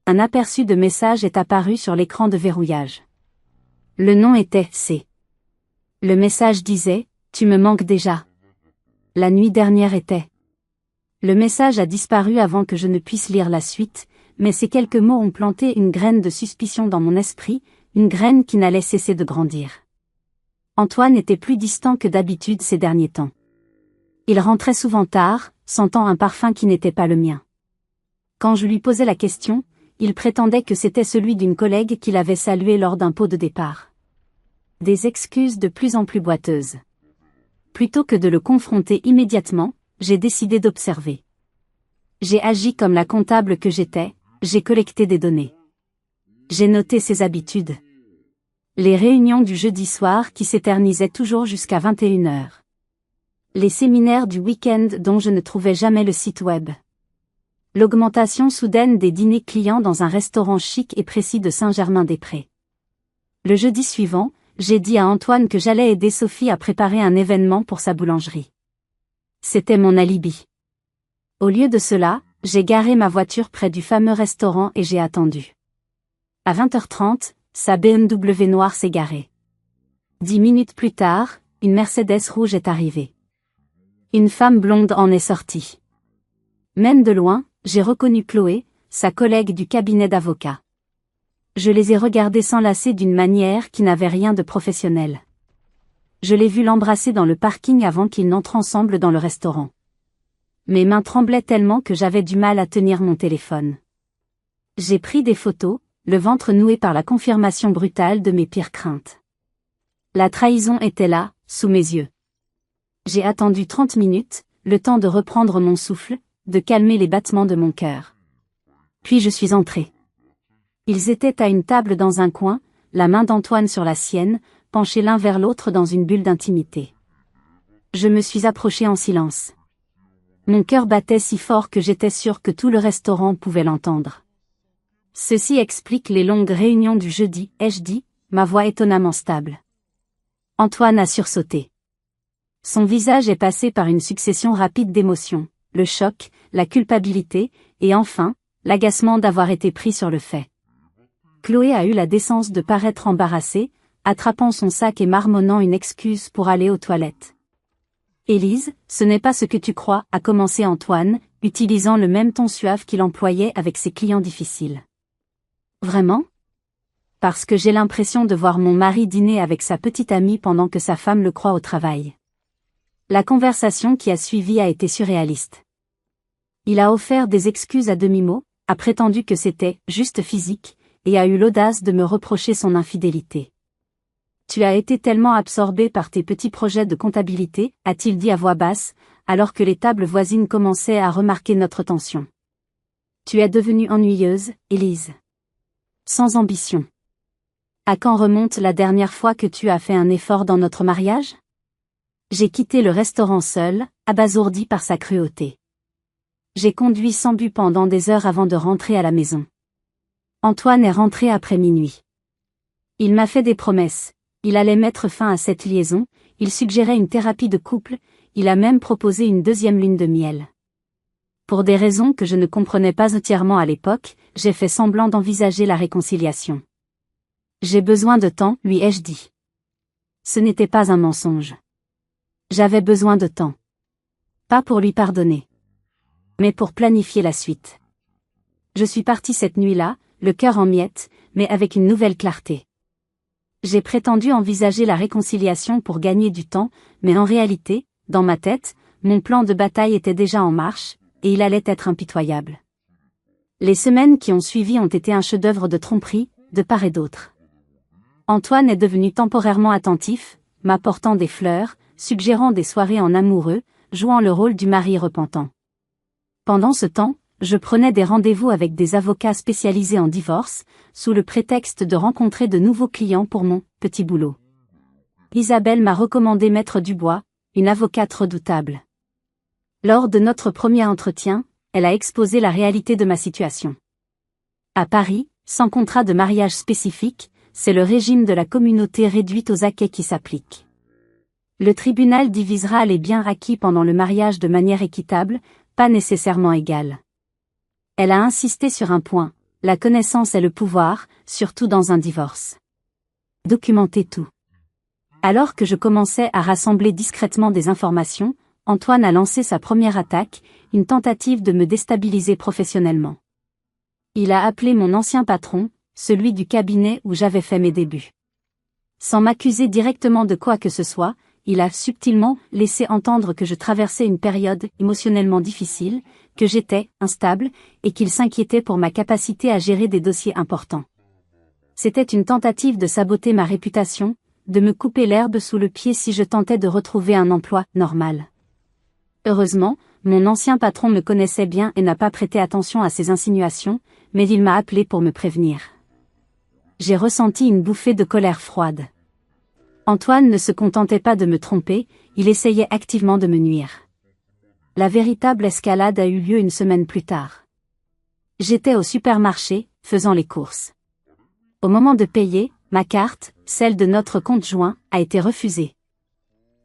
Un aperçu de message est apparu sur l'écran de verrouillage. Le nom était C. Le message disait « Tu me manques déjà ». La nuit dernière était. Le message a disparu avant que je ne puisse lire la suite, mais ces quelques mots ont planté une graine de suspicion dans mon esprit, une graine qui n'allait cesser de grandir. Antoine était plus distant que d'habitude ces derniers temps. Il rentrait souvent tard, sentant un parfum qui n'était pas le mien. Quand je lui posais la question, il prétendait que c'était celui d'une collègue qu'il avait salué lors d'un pot de départ. Des excuses de plus en plus boiteuses. Plutôt que de le confronter immédiatement, j'ai décidé d'observer. J'ai agi comme la comptable que j'étais, j'ai collecté des données. J'ai noté ses habitudes. Les réunions du jeudi soir qui s'éternisaient toujours jusqu'à 21h. Les séminaires du week-end dont je ne trouvais jamais le site web. L'augmentation soudaine des dîners clients dans un restaurant chic et précis de Saint-Germain-des-Prés. Le jeudi suivant, j'ai dit à Antoine que j'allais aider Sophie à préparer un événement pour sa boulangerie. C'était mon alibi. Au lieu de cela, j'ai garé ma voiture près du fameux restaurant et j'ai attendu. À 20h30, sa BMW noire s'est garée. 10 minutes plus tard, une Mercedes rouge est arrivée. Une femme blonde en est sortie. Même de loin, j'ai reconnu Chloé, sa collègue du cabinet d'avocat. Je les ai regardés s'enlacer d'une manière qui n'avait rien de professionnel. Je l'ai vu l'embrasser dans le parking avant qu'ils n'entrent ensemble dans le restaurant. Mes mains tremblaient tellement que j'avais du mal à tenir mon téléphone. J'ai pris des photos, le ventre noué par la confirmation brutale de mes pires craintes. La trahison était là, sous mes yeux. J'ai attendu 30 minutes, le temps de reprendre mon souffle, de calmer les battements de mon cœur. Puis je suis entrée. Ils étaient à une table dans un coin, la main d'Antoine sur la sienne, penchés l'un vers l'autre dans une bulle d'intimité. Je me suis approchée en silence. Mon cœur battait si fort que j'étais sûre que tout le restaurant pouvait l'entendre. Ceci explique les longues réunions du jeudi, ai-je dit, ma voix étonnamment stable. Antoine a sursauté. Son visage est passé par une succession rapide d'émotions, le choc, la culpabilité, et enfin, l'agacement d'avoir été pris sur le fait. Chloé a eu la décence de paraître embarrassée, attrapant son sac et marmonnant une excuse pour aller aux toilettes. Élise, ce n'est pas ce que tu crois, a commencé Antoine, utilisant le même ton suave qu'il employait avec ses clients difficiles. Vraiment? Parce que j'ai l'impression de voir mon mari dîner avec sa petite amie pendant que sa femme le croit au travail. La conversation qui a suivi a été surréaliste. Il a offert des excuses à demi-mot, a prétendu que c'était « juste physique » et a eu l'audace de me reprocher son infidélité. « Tu as été tellement absorbé par tes petits projets de comptabilité », a-t-il dit à voix basse, alors que les tables voisines commençaient à remarquer notre tension. « Tu es devenue ennuyeuse, Élise. Sans ambition. À quand remonte la dernière fois que tu as fait un effort dans notre mariage ? » J'ai quitté le restaurant seul, abasourdi par sa cruauté. J'ai conduit sans but pendant des heures avant de rentrer à la maison. Antoine est rentré après minuit. Il m'a fait des promesses, il allait mettre fin à cette liaison, il suggérait une thérapie de couple, il a même proposé une deuxième lune de miel. Pour des raisons que je ne comprenais pas entièrement à l'époque, j'ai fait semblant d'envisager la réconciliation. J'ai besoin de temps, lui ai-je dit. Ce n'était pas un mensonge. J'avais besoin de temps. Pas pour lui pardonner, mais pour planifier la suite. Je suis partie cette nuit-là, le cœur en miettes, mais avec une nouvelle clarté. J'ai prétendu envisager la réconciliation pour gagner du temps, mais en réalité, dans ma tête, mon plan de bataille était déjà en marche, et il allait être impitoyable. Les semaines qui ont suivi ont été un chef-d'œuvre de tromperie, de part et d'autre. Antoine est devenu temporairement attentif, m'apportant des fleurs, suggérant des soirées en amoureux, jouant le rôle du mari repentant. Pendant ce temps, je prenais des rendez-vous avec des avocats spécialisés en divorce, sous le prétexte de rencontrer de nouveaux clients pour mon petit boulot. Isabelle m'a recommandé Maître Dubois, une avocate redoutable. Lors de notre premier entretien, elle a exposé la réalité de ma situation. À Paris, sans contrat de mariage spécifique, c'est le régime de la communauté réduite aux acquêts qui s'applique. Le tribunal divisera les biens acquis pendant le mariage de manière équitable, pas nécessairement égale. Elle a insisté sur un point, la connaissance est le pouvoir, surtout dans un divorce. Documenter tout. Alors que je commençais à rassembler discrètement des informations, Antoine a lancé sa première attaque, une tentative de me déstabiliser professionnellement. Il a appelé mon ancien patron, celui du cabinet où j'avais fait mes débuts. Sans m'accuser directement de quoi que ce soit, il a subtilement laissé entendre que je traversais une période émotionnellement difficile, que j'étais instable, et qu'il s'inquiétait pour ma capacité à gérer des dossiers importants. C'était une tentative de saboter ma réputation, de me couper l'herbe sous le pied si je tentais de retrouver un emploi normal. Heureusement, mon ancien patron me connaissait bien et n'a pas prêté attention à ces insinuations, mais il m'a appelé pour me prévenir. J'ai ressenti une bouffée de colère froide. Antoine ne se contentait pas de me tromper, il essayait activement de me nuire. La véritable escalade a eu lieu une semaine plus tard. J'étais au supermarché, faisant les courses. Au moment de payer, ma carte, celle de notre compte joint, a été refusée.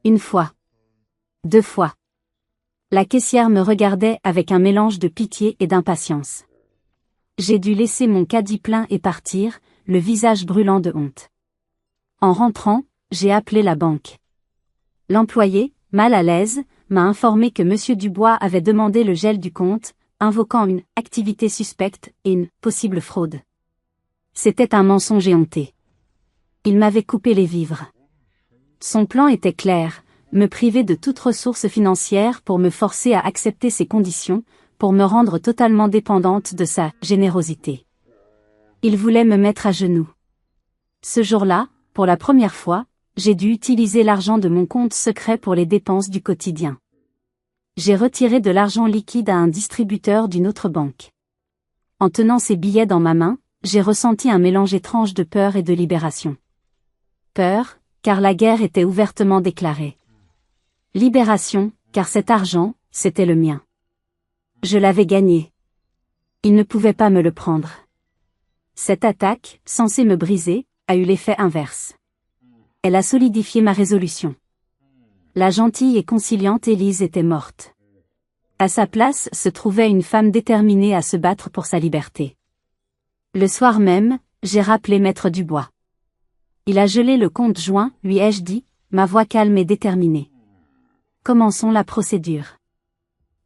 Une fois. 2 fois. La caissière me regardait avec un mélange de pitié et d'impatience. J'ai dû laisser mon caddie plein et partir, le visage brûlant de honte. En rentrant, j'ai appelé la banque. L'employé, mal à l'aise, m'a informé que M. Dubois avait demandé le gel du compte, invoquant une activité suspecte et une possible fraude. C'était un mensonge éhonté. Il m'avait coupé les vivres. Son plan était clair, me priver de toute ressource financière pour me forcer à accepter ses conditions, pour me rendre totalement dépendante de sa générosité. Il voulait me mettre à genoux. Ce jour-là, pour la première fois, j'ai dû utiliser l'argent de mon compte secret pour les dépenses du quotidien. J'ai retiré de l'argent liquide à un distributeur d'une autre banque. En tenant ces billets dans ma main, j'ai ressenti un mélange étrange de peur et de libération. Peur, car la guerre était ouvertement déclarée. Libération, car cet argent, c'était le mien. Je l'avais gagné. Il ne pouvait pas me le prendre. Cette attaque, censée me briser, a eu l'effet inverse. Elle a solidifié ma résolution. La gentille et conciliante Élise était morte. À sa place se trouvait une femme déterminée à se battre pour sa liberté. Le soir même, j'ai rappelé Maître Dubois. Il a gelé le compte joint, lui ai-je dit, ma voix calme et déterminée. Commençons la procédure.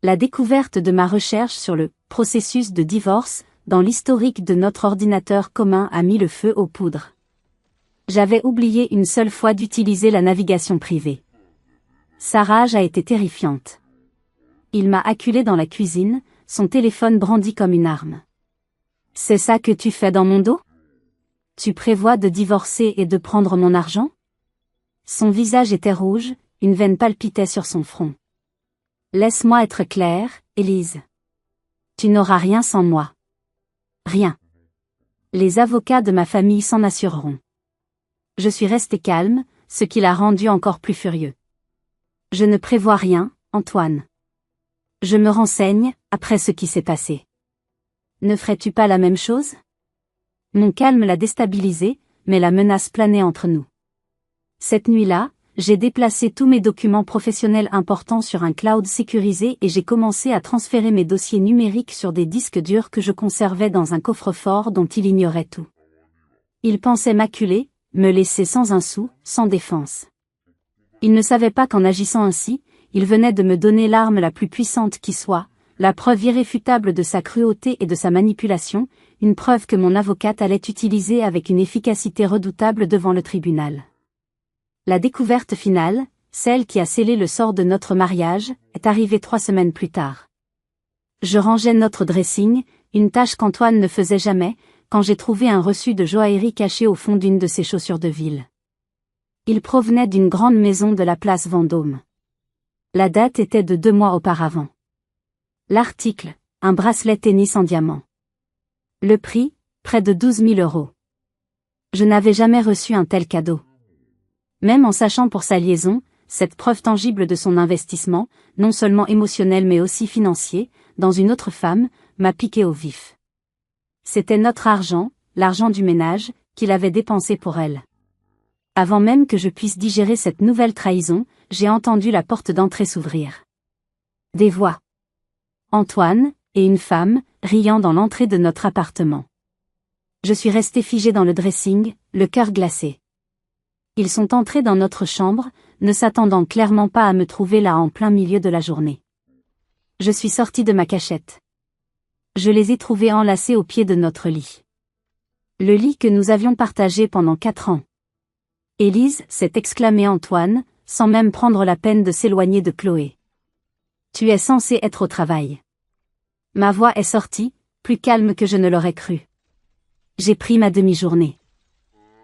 La découverte de ma recherche sur le processus de divorce dans l'historique de notre ordinateur commun, a mis le feu aux poudres. J'avais oublié une seule fois d'utiliser la navigation privée. Sa rage a été terrifiante. Il m'a acculé dans la cuisine, son téléphone brandi comme une arme. C'est ça que tu fais dans mon dos? Tu prévois de divorcer et de prendre mon argent? Son visage était rouge, une veine palpitait sur son front. Laisse-moi être claire, Élise. Tu n'auras rien sans moi. Rien. Les avocats de ma famille s'en assureront. Je suis resté calme, ce qui l'a rendu encore plus furieux. Je ne prévois rien, Antoine. Je me renseigne, après ce qui s'est passé. Ne ferais-tu pas la même chose? Mon calme l'a déstabilisé, mais la menace planait entre nous. Cette nuit-là, j'ai déplacé tous mes documents professionnels importants sur un cloud sécurisé et j'ai commencé à transférer mes dossiers numériques sur des disques durs que je conservais dans un coffre-fort dont il ignorait tout. Il pensait m'acculer, me laisser sans un sou, sans défense. Il ne savait pas qu'en agissant ainsi, il venait de me donner l'arme la plus puissante qui soit, la preuve irréfutable de sa cruauté et de sa manipulation, une preuve que mon avocate allait utiliser avec une efficacité redoutable devant le tribunal. La découverte finale, celle qui a scellé le sort de notre mariage, est arrivée 3 semaines plus tard. Je rangeais notre dressing, une tâche qu'Antoine ne faisait jamais, quand j'ai trouvé un reçu de joaillerie caché au fond d'une de ses chaussures de ville. Il provenait d'une grande maison de la place Vendôme. La date était de 2 mois auparavant. L'article, un bracelet tennis en diamant. Le prix, près de 12 000 €. Je n'avais jamais reçu un tel cadeau. Même en sachant pour sa liaison, cette preuve tangible de son investissement, non seulement émotionnel mais aussi financier, dans une autre femme, m'a piqué au vif. C'était notre argent, l'argent du ménage, qu'il avait dépensé pour elle. Avant même que je puisse digérer cette nouvelle trahison, j'ai entendu la porte d'entrée s'ouvrir. Des voix. Antoine, et une femme, riant dans l'entrée de notre appartement. Je suis resté figé dans le dressing, le cœur glacé. Ils sont entrés dans notre chambre, ne s'attendant clairement pas à me trouver là en plein milieu de la journée. Je suis sorti de ma cachette. Je les ai trouvés enlacés au pied de notre lit. Le lit que nous avions partagé pendant 4 ans. Élise, s'est exclamé Antoine, sans même prendre la peine de s'éloigner de Chloé. Tu es censé être au travail. Ma voix est sortie, plus calme que je ne l'aurais cru. J'ai pris ma demi-journée.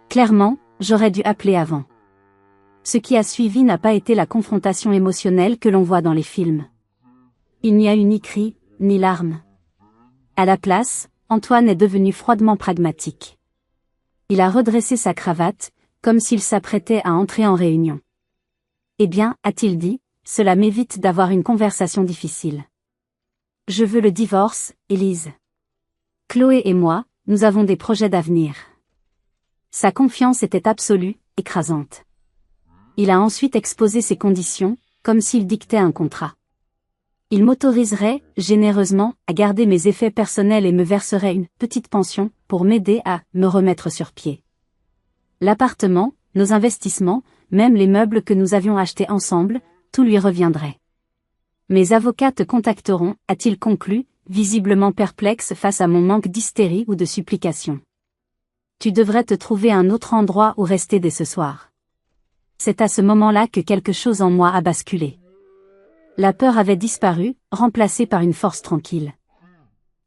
Clairement, j'aurais dû appeler avant. Ce qui a suivi n'a pas été la confrontation émotionnelle que l'on voit dans les films. Il n'y a eu ni cris, ni larmes. À la place, Antoine est devenu froidement pragmatique. Il a redressé sa cravate, comme s'il s'apprêtait à entrer en réunion. Eh bien, a-t-il dit, cela m'évite d'avoir une conversation difficile. Je veux le divorce, Élise. Chloé et moi, nous avons des projets d'avenir. Sa confiance était absolue, écrasante. Il a ensuite exposé ses conditions, comme s'il dictait un contrat. Il m'autoriserait, généreusement, à garder mes effets personnels et me verserait une petite pension, pour m'aider à me remettre sur pied. L'appartement, nos investissements, même les meubles que nous avions achetés ensemble, tout lui reviendrait. Mes avocats te contacteront, a-t-il conclu, visiblement perplexe face à mon manque d'hystérie ou de supplication. Tu devrais te trouver un autre endroit où rester dès ce soir. C'est à ce moment-là que quelque chose en moi a basculé. La peur avait disparu, remplacée par une force tranquille.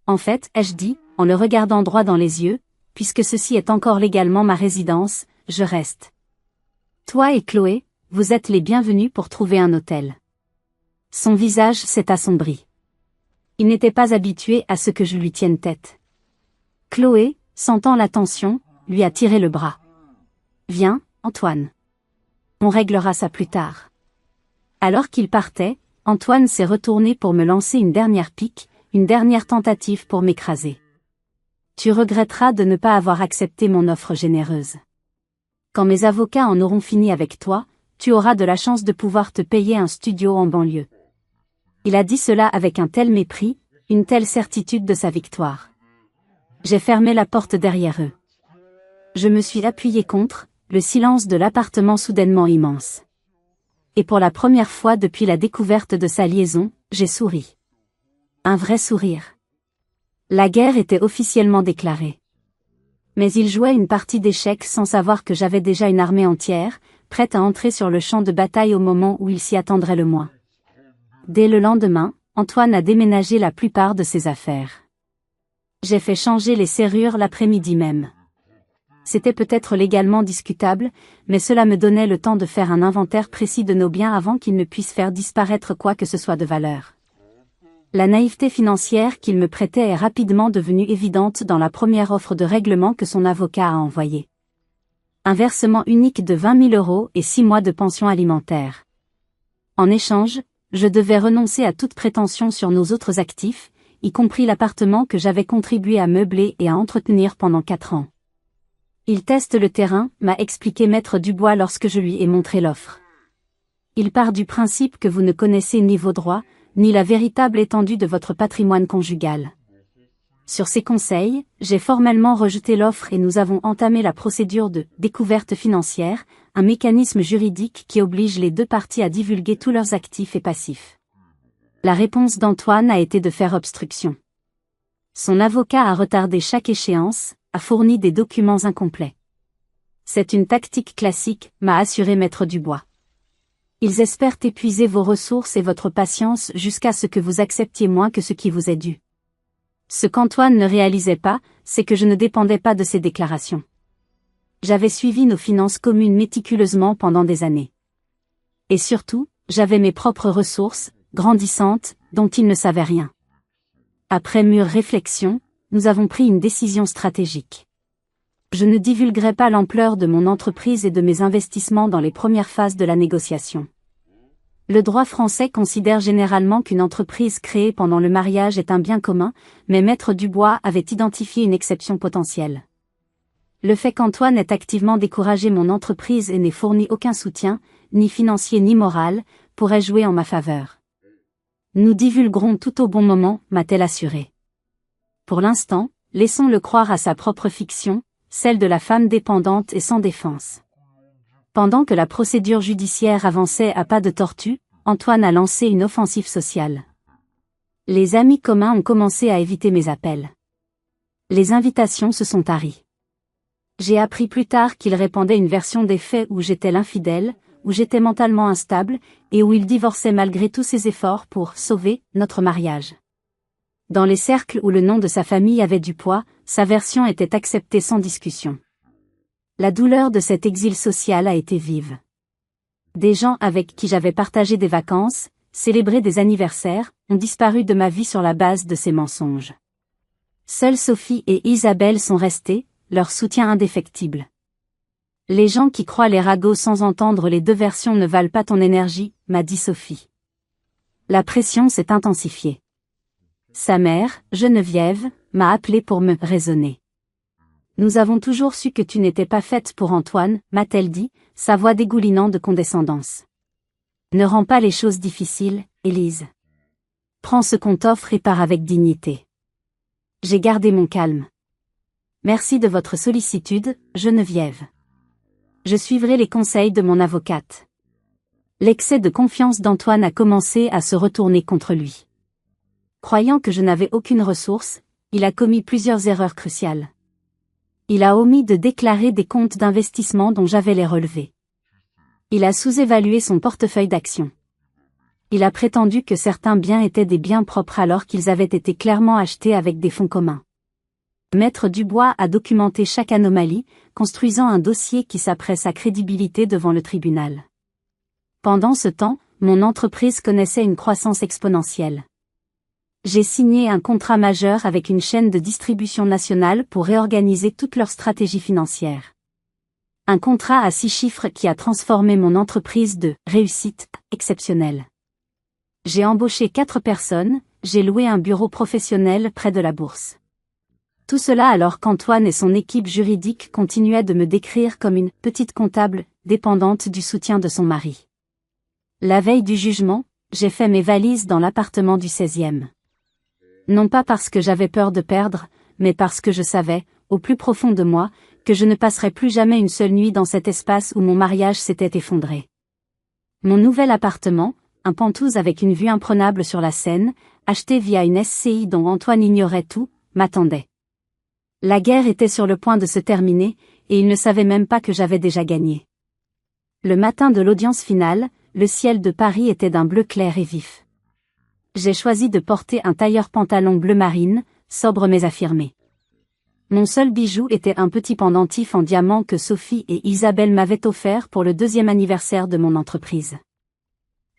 En fait, ai-je dit, en le regardant droit dans les yeux, puisque ceci est encore légalement ma résidence, je reste. Toi et Chloé, vous êtes les bienvenus pour trouver un hôtel. Son visage s'est assombri. Il n'était pas habitué à ce que je lui tienne tête. Chloé, sentant la tension, lui a tiré le bras. Viens, Antoine. On réglera ça plus tard. Alors qu'il partait, Antoine s'est retourné pour me lancer une dernière pique, une dernière tentative pour m'écraser. Tu regretteras de ne pas avoir accepté mon offre généreuse. Quand mes avocats en auront fini avec toi, tu auras de la chance de pouvoir te payer un studio en banlieue. Il a dit cela avec un tel mépris, une telle certitude de sa victoire. J'ai fermé la porte derrière eux. Je me suis appuyé contre, le silence de l'appartement soudainement immense. Et pour la première fois depuis la découverte de sa liaison, j'ai souri. Un vrai sourire. La guerre était officiellement déclarée. Mais il jouait une partie d'échecs sans savoir que j'avais déjà une armée entière, prête à entrer sur le champ de bataille au moment où il s'y attendrait le moins. Dès le lendemain, Antoine a déménagé la plupart de ses affaires. J'ai fait changer les serrures l'après-midi même. C'était peut-être légalement discutable, mais cela me donnait le temps de faire un inventaire précis de nos biens avant qu'ils ne puissent faire disparaître quoi que ce soit de valeur. La naïveté financière qu'il me prêtait est rapidement devenue évidente dans la première offre de règlement que son avocat a envoyée. Un versement unique de 20 000 € et 6 mois de pension alimentaire. En échange, je devais renoncer à toute prétention sur nos autres actifs, y compris l'appartement que j'avais contribué à meubler et à entretenir pendant 4 ans. Il teste le terrain, m'a expliqué Maître Dubois lorsque je lui ai montré l'offre. Il part du principe que vous ne connaissez ni vos droits, ni la véritable étendue de votre patrimoine conjugal. Sur ses conseils, j'ai formellement rejeté l'offre et nous avons entamé la procédure de découverte financière, un mécanisme juridique qui oblige les deux parties à divulguer tous leurs actifs et passifs. La réponse d'Antoine a été de faire obstruction. Son avocat a retardé chaque échéance, a fourni des documents incomplets. C'est une tactique classique, m'a assuré Maître Dubois. Ils espèrent épuiser vos ressources et votre patience jusqu'à ce que vous acceptiez moins que ce qui vous est dû. Ce qu'Antoine ne réalisait pas, c'est que je ne dépendais pas de ces déclarations. J'avais suivi nos finances communes méticuleusement pendant des années. Et surtout, j'avais mes propres ressources, grandissantes, dont il ne savait rien. Après mûre réflexion, nous avons pris une décision stratégique. Je ne divulguerai pas l'ampleur de mon entreprise et de mes investissements dans les premières phases de la négociation. Le droit français considère généralement qu'une entreprise créée pendant le mariage est un bien commun, mais Maître Dubois avait identifié une exception potentielle. Le fait qu'Antoine ait activement découragé mon entreprise et n'ait fourni aucun soutien, ni financier ni moral, pourrait jouer en ma faveur. Nous divulguerons tout au bon moment, m'a-t-elle assuré. Pour l'instant, laissons-le croire à sa propre fiction, celle de la femme dépendante et sans défense. Pendant que la procédure judiciaire avançait à pas de tortue, Antoine a lancé une offensive sociale. Les amis communs ont commencé à éviter mes appels. Les invitations se sont taries. J'ai appris plus tard qu'il répandait une version des faits où j'étais l'infidèle, où j'étais mentalement instable, et où il divorçait malgré tous ses efforts pour sauver notre mariage. Dans les cercles où le nom de sa famille avait du poids, sa version était acceptée sans discussion. La douleur de cet exil social a été vive. Des gens avec qui j'avais partagé des vacances, célébré des anniversaires, ont disparu de ma vie sur la base de ces mensonges. Seules Sophie et Isabelle sont restées, leur soutien indéfectible. Les gens qui croient les ragots sans entendre les deux versions ne valent pas ton énergie, m'a dit Sophie. La pression s'est intensifiée. Sa mère, Geneviève, m'a appelé pour me raisonner. Nous avons toujours su que tu n'étais pas faite pour Antoine, m'a-t-elle dit, sa voix dégoulinant de condescendance. Ne rends pas les choses difficiles, Élise. Prends ce qu'on t'offre et pars avec dignité. J'ai gardé mon calme. Merci de votre sollicitude, Geneviève. Je suivrai les conseils de mon avocate. L'excès de confiance d'Antoine a commencé à se retourner contre lui. Croyant que je n'avais aucune ressource, il a commis plusieurs erreurs cruciales. Il a omis de déclarer des comptes d'investissement dont j'avais les relevés. Il a sous-évalué son portefeuille d'actions. Il a prétendu que certains biens étaient des biens propres alors qu'ils avaient été clairement achetés avec des fonds communs. Maître Dubois a documenté chaque anomalie, construisant un dossier qui s'apprête sa crédibilité devant le tribunal. Pendant ce temps, mon entreprise connaissait une croissance exponentielle. J'ai signé un contrat majeur avec une chaîne de distribution nationale pour réorganiser toute leur stratégie financière. Un contrat à 6 chiffres qui a transformé mon entreprise de réussite exceptionnelle. J'ai embauché 4 personnes, j'ai loué un bureau professionnel près de la bourse. Tout cela alors qu'Antoine et son équipe juridique continuaient de me décrire comme une petite comptable, dépendante du soutien de son mari. La veille du jugement, j'ai fait mes valises dans l'appartement du 16e. Non pas parce que j'avais peur de perdre, mais parce que je savais, au plus profond de moi, que je ne passerais plus jamais une seule nuit dans cet espace où mon mariage s'était effondré. Mon nouvel appartement, un penthouse avec une vue imprenable sur la Seine, acheté via une SCI dont Antoine ignorait tout, m'attendait. La guerre était sur le point de se terminer, et il ne savait même pas que j'avais déjà gagné. Le matin de l'audience finale, le ciel de Paris était d'un bleu clair et vif. J'ai choisi de porter un tailleur-pantalon bleu marine, sobre mais affirmé. Mon seul bijou était un petit pendentif en diamant que Sophie et Isabelle m'avaient offert pour le 2e anniversaire de mon entreprise.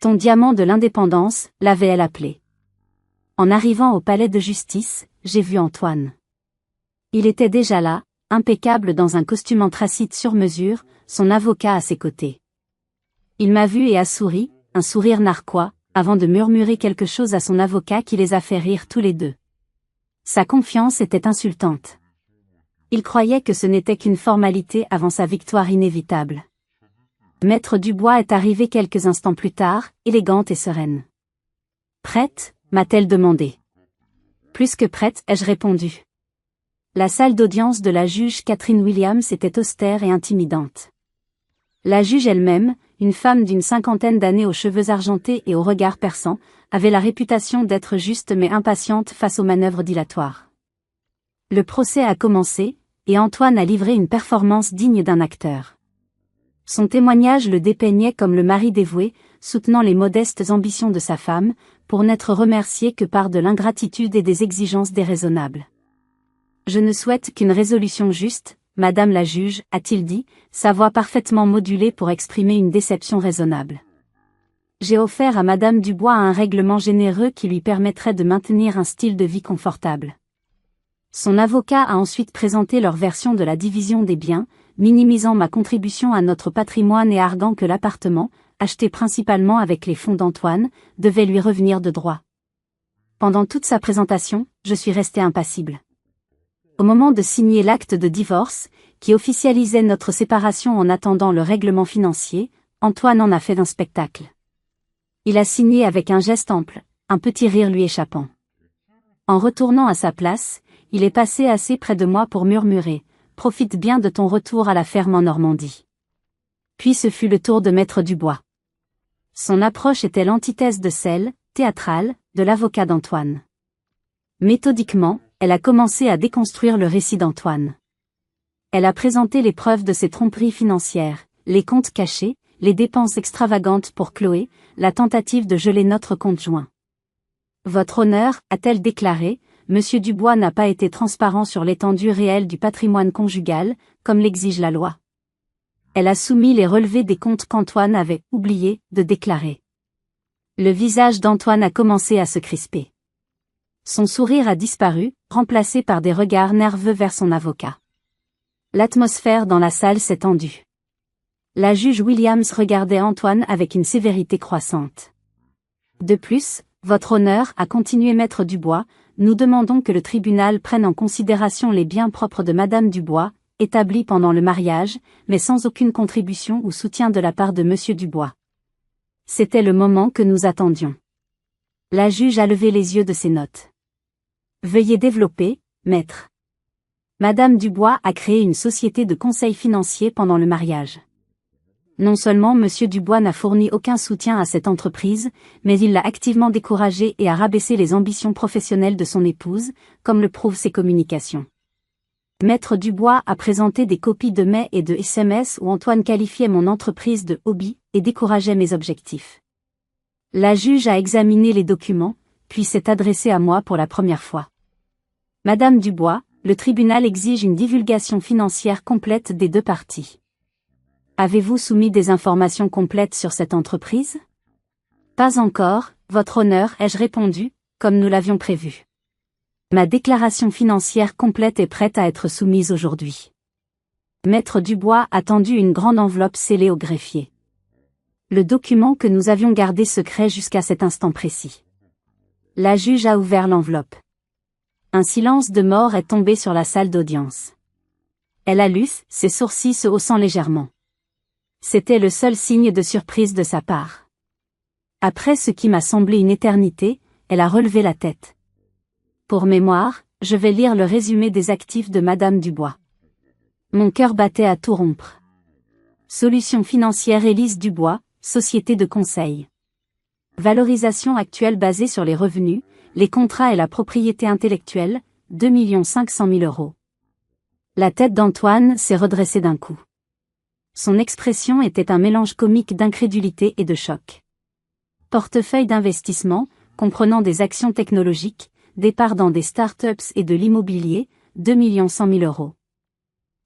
Ton diamant de l'indépendance, l'avait-elle appelé. En arrivant au palais de justice, j'ai vu Antoine. Il était déjà là, impeccable dans un costume anthracite sur mesure, son avocat à ses côtés. Il m'a vu et a souri, un sourire narquois, avant de murmurer quelque chose à son avocat qui les a fait rire tous les deux. Sa confiance était insultante. Il croyait que ce n'était qu'une formalité avant sa victoire inévitable. Maître Dubois est arrivée quelques instants plus tard, élégante et sereine. « Prête ?» m'a-t-elle demandé. « Plus que prête » ai-je répondu. La salle d'audience de la juge Catherine Williams était austère et intimidante. La juge elle-même, une femme d'une 50aine d'années aux cheveux argentés et au regard perçant, avait la réputation d'être juste mais impatiente face aux manœuvres dilatoires. Le procès a commencé, et Antoine a livré une performance digne d'un acteur. Son témoignage le dépeignait comme le mari dévoué, soutenant les modestes ambitions de sa femme, pour n'être remercié que par de l'ingratitude et des exigences déraisonnables. « Je ne souhaite qu'une résolution juste, Madame la juge, a-t-il dit, sa voix parfaitement modulée pour exprimer une déception raisonnable. J'ai offert à Madame Dubois un règlement généreux qui lui permettrait de maintenir un style de vie confortable. » Son avocat a ensuite présenté leur version de la division des biens, minimisant ma contribution à notre patrimoine et arguant que l'appartement, acheté principalement avec les fonds d'Antoine, devait lui revenir de droit. Pendant toute sa présentation, je suis restée impassible. Au moment de signer l'acte de divorce, qui officialisait notre séparation en attendant le règlement financier, Antoine en a fait un spectacle. Il a signé avec un geste ample, un petit rire lui échappant. En retournant à sa place, il est passé assez près de moi pour murmurer « Profite bien de ton retour à la ferme en Normandie. » Puis ce fut le tour de Maître Dubois. Son approche était l'antithèse de celle, théâtrale, de l'avocat d'Antoine. Méthodiquement, elle a commencé à déconstruire le récit d'Antoine. Elle a présenté les preuves de ses tromperies financières, les comptes cachés, les dépenses extravagantes pour Chloé, la tentative de geler notre compte joint. Votre honneur, a-t-elle déclaré, Monsieur Dubois n'a pas été transparent sur l'étendue réelle du patrimoine conjugal, comme l'exige la loi. Elle a soumis les relevés des comptes qu'Antoine avait oublié de déclarer. Le visage d'Antoine a commencé à se crisper. Son sourire a disparu, remplacé par des regards nerveux vers son avocat. L'atmosphère dans la salle s'est tendue. La juge Williams regardait Antoine avec une sévérité croissante. De plus, votre honneur, a continué Maître Dubois, nous demandons que le tribunal prenne en considération les biens propres de Madame Dubois, établis pendant le mariage, mais sans aucune contribution ou soutien de la part de Monsieur Dubois. C'était le moment que nous attendions. La juge a levé les yeux de ses notes. Veuillez développer, maître. Madame Dubois a créé une société de conseil financier pendant le mariage. Non seulement Monsieur Dubois n'a fourni aucun soutien à cette entreprise, mais il l'a activement découragée et a rabaissé les ambitions professionnelles de son épouse, comme le prouvent ses communications. Maître Dubois a présenté des copies de mails et de SMS où Antoine qualifiait mon entreprise de hobby et décourageait mes objectifs. La juge a examiné les documents, puis s'est adressée à moi pour la première fois. Madame Dubois, le tribunal exige une divulgation financière complète des deux parties. Avez-vous soumis des informations complètes sur cette entreprise? Pas encore, votre honneur, ai-je répondu, comme nous l'avions prévu. Ma déclaration financière complète est prête à être soumise aujourd'hui. Maître Dubois a tendu une grande enveloppe scellée au greffier. Le document que nous avions gardé secret jusqu'à cet instant précis. La juge a ouvert l'enveloppe. Un silence de mort est tombé sur la salle d'audience. Elle a lu, ses sourcils se haussant légèrement. C'était le seul signe de surprise de sa part. Après ce qui m'a semblé une éternité, elle a relevé la tête. Pour mémoire, je vais lire le résumé des actifs de Madame Dubois. Mon cœur battait à tout rompre. Solutions financières Élise Dubois, société de conseil. Valorisation actuelle basée sur les revenus, les contrats et la propriété intellectuelle, 2 500 000 euros. La tête d'Antoine s'est redressée d'un coup. Son expression était un mélange comique d'incrédulité et de choc. Portefeuille d'investissement, comprenant des actions technologiques, des parts dans des start-ups et de l'immobilier, 2 100 000 euros.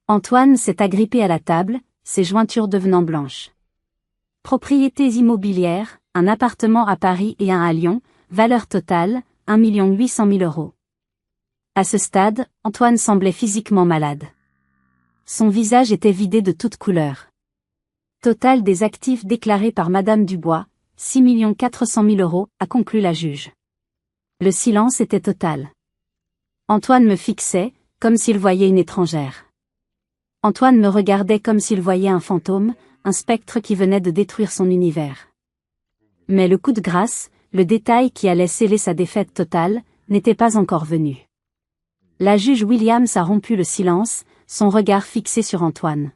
Antoine s'est agrippé à la table, ses jointures devenant blanches. Propriétés immobilières, un appartement à Paris et un à Lyon, valeur totale, 1 800 000 euros. À ce stade, Antoine semblait physiquement malade. Son visage était vidé de toute couleur. Total des actifs déclarés par Madame Dubois, 6 400 000 euros, a conclu la juge. Le silence était total. Antoine me fixait, comme s'il voyait une étrangère. Antoine me regardait comme s'il voyait un fantôme, un spectre qui venait de détruire son univers. Mais le coup de grâce, le détail qui allait sceller sa défaite totale, n'était pas encore venu. La juge Williams a rompu le silence, son regard fixé sur Antoine.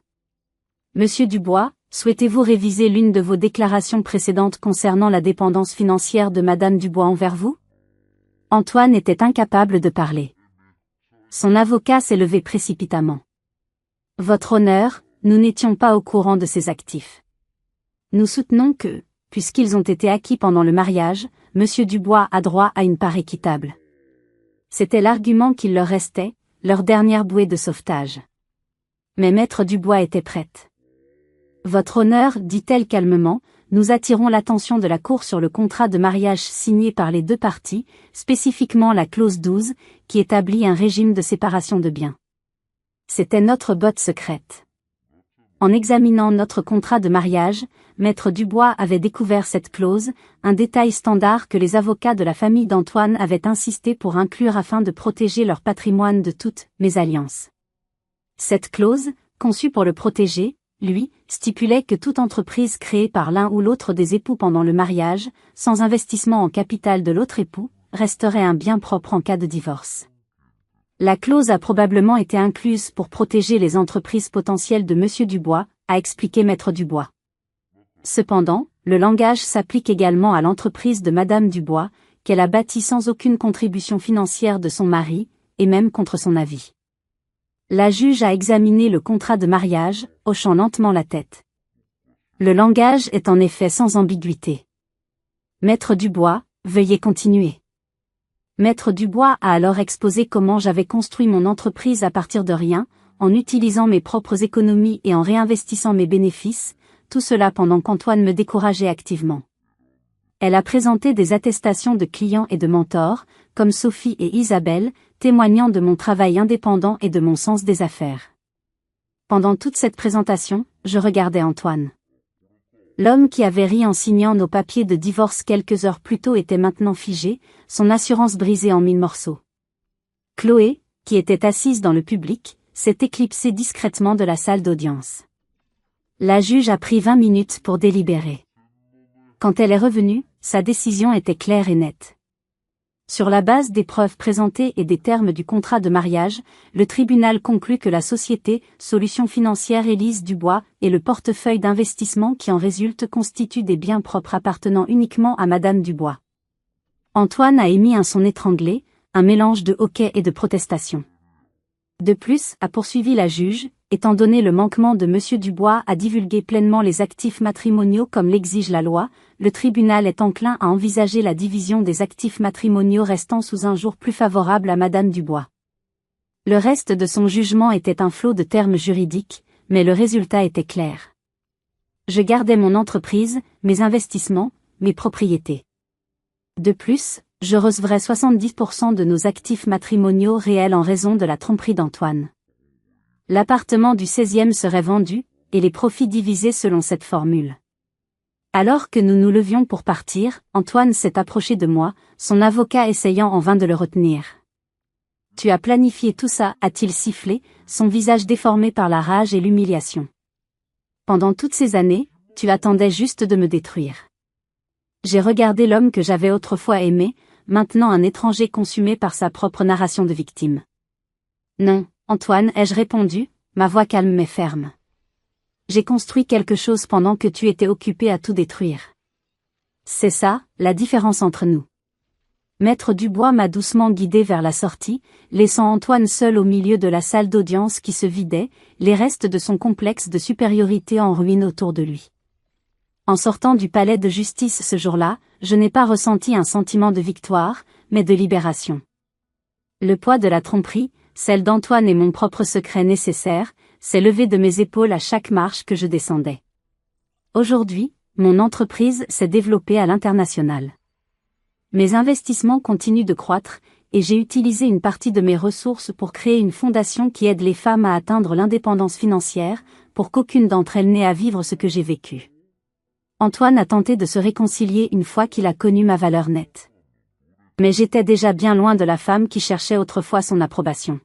Monsieur Dubois, souhaitez-vous réviser l'une de vos déclarations précédentes concernant la dépendance financière de Madame Dubois envers vous? Antoine était incapable de parler. Son avocat s'est levé précipitamment. Votre honneur, nous n'étions pas au courant de ces actifs. Nous soutenons que, puisqu'ils ont été acquis pendant le mariage, Monsieur Dubois a droit à une part équitable. C'était l'argument qu'il leur restait, leur dernière bouée de sauvetage. Mais Maître Dubois était prête. Votre honneur, dit-elle calmement, nous attirons l'attention de la Cour sur le contrat de mariage signé par les deux parties, spécifiquement la clause 12, qui établit un régime de séparation de biens. C'était notre botte secrète. En examinant notre contrat de mariage, Maître Dubois avait découvert cette clause, un détail standard que les avocats de la famille d'Antoine avaient insisté pour inclure afin de protéger leur patrimoine de toute mésalliance. Cette clause, conçue pour le protéger, lui, stipulait que toute entreprise créée par l'un ou l'autre des époux pendant le mariage, sans investissement en capital de l'autre époux, resterait un bien propre en cas de divorce. La clause a probablement été incluse pour protéger les entreprises potentielles de Monsieur Dubois, a expliqué Maître Dubois. Cependant, le langage s'applique également à l'entreprise de Madame Dubois, qu'elle a bâtie sans aucune contribution financière de son mari, et même contre son avis. La juge a examiné le contrat de mariage, hochant lentement la tête. Le langage est en effet sans ambiguïté. Maître Dubois, veuillez continuer. Maître Dubois a alors exposé comment j'avais construit mon entreprise à partir de rien, en utilisant mes propres économies et en réinvestissant mes bénéfices, tout cela pendant qu'Antoine me décourageait activement. Elle a présenté des attestations de clients et de mentors, comme Sophie et Isabelle, témoignant de mon travail indépendant et de mon sens des affaires. Pendant toute cette présentation, je regardais Antoine. L'homme qui avait ri en signant nos papiers de divorce quelques heures plus tôt était maintenant figé, son assurance brisée en 1000 morceaux. Chloé, qui était assise dans le public, s'est éclipsée discrètement de la salle d'audience. La juge a pris 20 minutes pour délibérer. Quand elle est revenue, sa décision était claire et nette. Sur la base des preuves présentées et des termes du contrat de mariage, le tribunal conclut que la société, Solutions Financières Élise Dubois, et le portefeuille d'investissement qui en résulte constituent des biens propres appartenant uniquement à Madame Dubois. Antoine a émis un son étranglé, un mélange de hoquet et de protestation. De plus, a poursuivi la juge, étant donné le manquement de Monsieur Dubois à divulguer pleinement les actifs matrimoniaux comme l'exige la loi, le tribunal est enclin à envisager la division des actifs matrimoniaux restant sous un jour plus favorable à Madame Dubois. Le reste de son jugement était un flot de termes juridiques, mais le résultat était clair. Je gardais mon entreprise, mes investissements, mes propriétés. De plus, je recevrais 70% de nos actifs matrimoniaux réels en raison de la tromperie d'Antoine. L'appartement du 16e serait vendu, et les profits divisés selon cette formule. Alors que nous nous levions pour partir, Antoine s'est approché de moi, son avocat essayant en vain de le retenir. « Tu as planifié tout ça » a-t-il sifflé, son visage déformé par la rage et l'humiliation. « Pendant toutes ces années, tu attendais juste de me détruire. » J'ai regardé l'homme que j'avais autrefois aimé, maintenant un étranger consumé par sa propre narration de victime. « Non, Antoine, ai-je répondu, ma voix calme mais ferme. J'ai construit quelque chose pendant que tu étais occupé à tout détruire. C'est ça, la différence entre nous. Maître Dubois m'a doucement guidé vers la sortie, laissant Antoine seul au milieu de la salle d'audience qui se vidait, les restes de son complexe de supériorité en ruine autour de lui. En sortant du palais de justice ce jour-là, je n'ai pas ressenti un sentiment de victoire, mais de libération. Le poids de la tromperie, celle d'Antoine et mon propre secret nécessaire, s'est levé de mes épaules à chaque marche que je descendais. Aujourd'hui, mon entreprise s'est développée à l'international. Mes investissements continuent de croître, et j'ai utilisé une partie de mes ressources pour créer une fondation qui aide les femmes à atteindre l'indépendance financière, pour qu'aucune d'entre elles n'ait à vivre ce que j'ai vécu. Antoine a tenté de se réconcilier une fois qu'il a connu ma valeur nette. Mais j'étais déjà bien loin de la femme qui cherchait autrefois son approbation.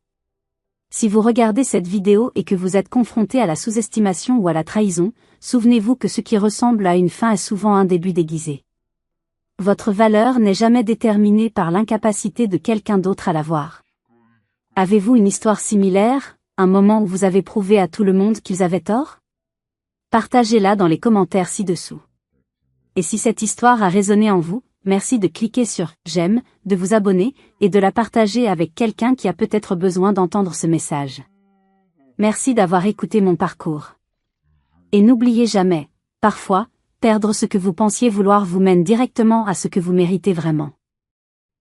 Si vous regardez cette vidéo et que vous êtes confronté à la sous-estimation ou à la trahison, souvenez-vous que ce qui ressemble à une fin est souvent un début déguisé. Votre valeur n'est jamais déterminée par l'incapacité de quelqu'un d'autre à la voir. Avez-vous une histoire similaire, un moment où vous avez prouvé à tout le monde qu'ils avaient tort? Partagez-la dans les commentaires ci-dessous. Et si cette histoire a résonné en vous, merci de cliquer sur « J'aime », de vous abonner, et de la partager avec quelqu'un qui a peut-être besoin d'entendre ce message. Merci d'avoir écouté mon parcours. Et n'oubliez jamais, parfois, perdre ce que vous pensiez vouloir vous mène directement à ce que vous méritez vraiment.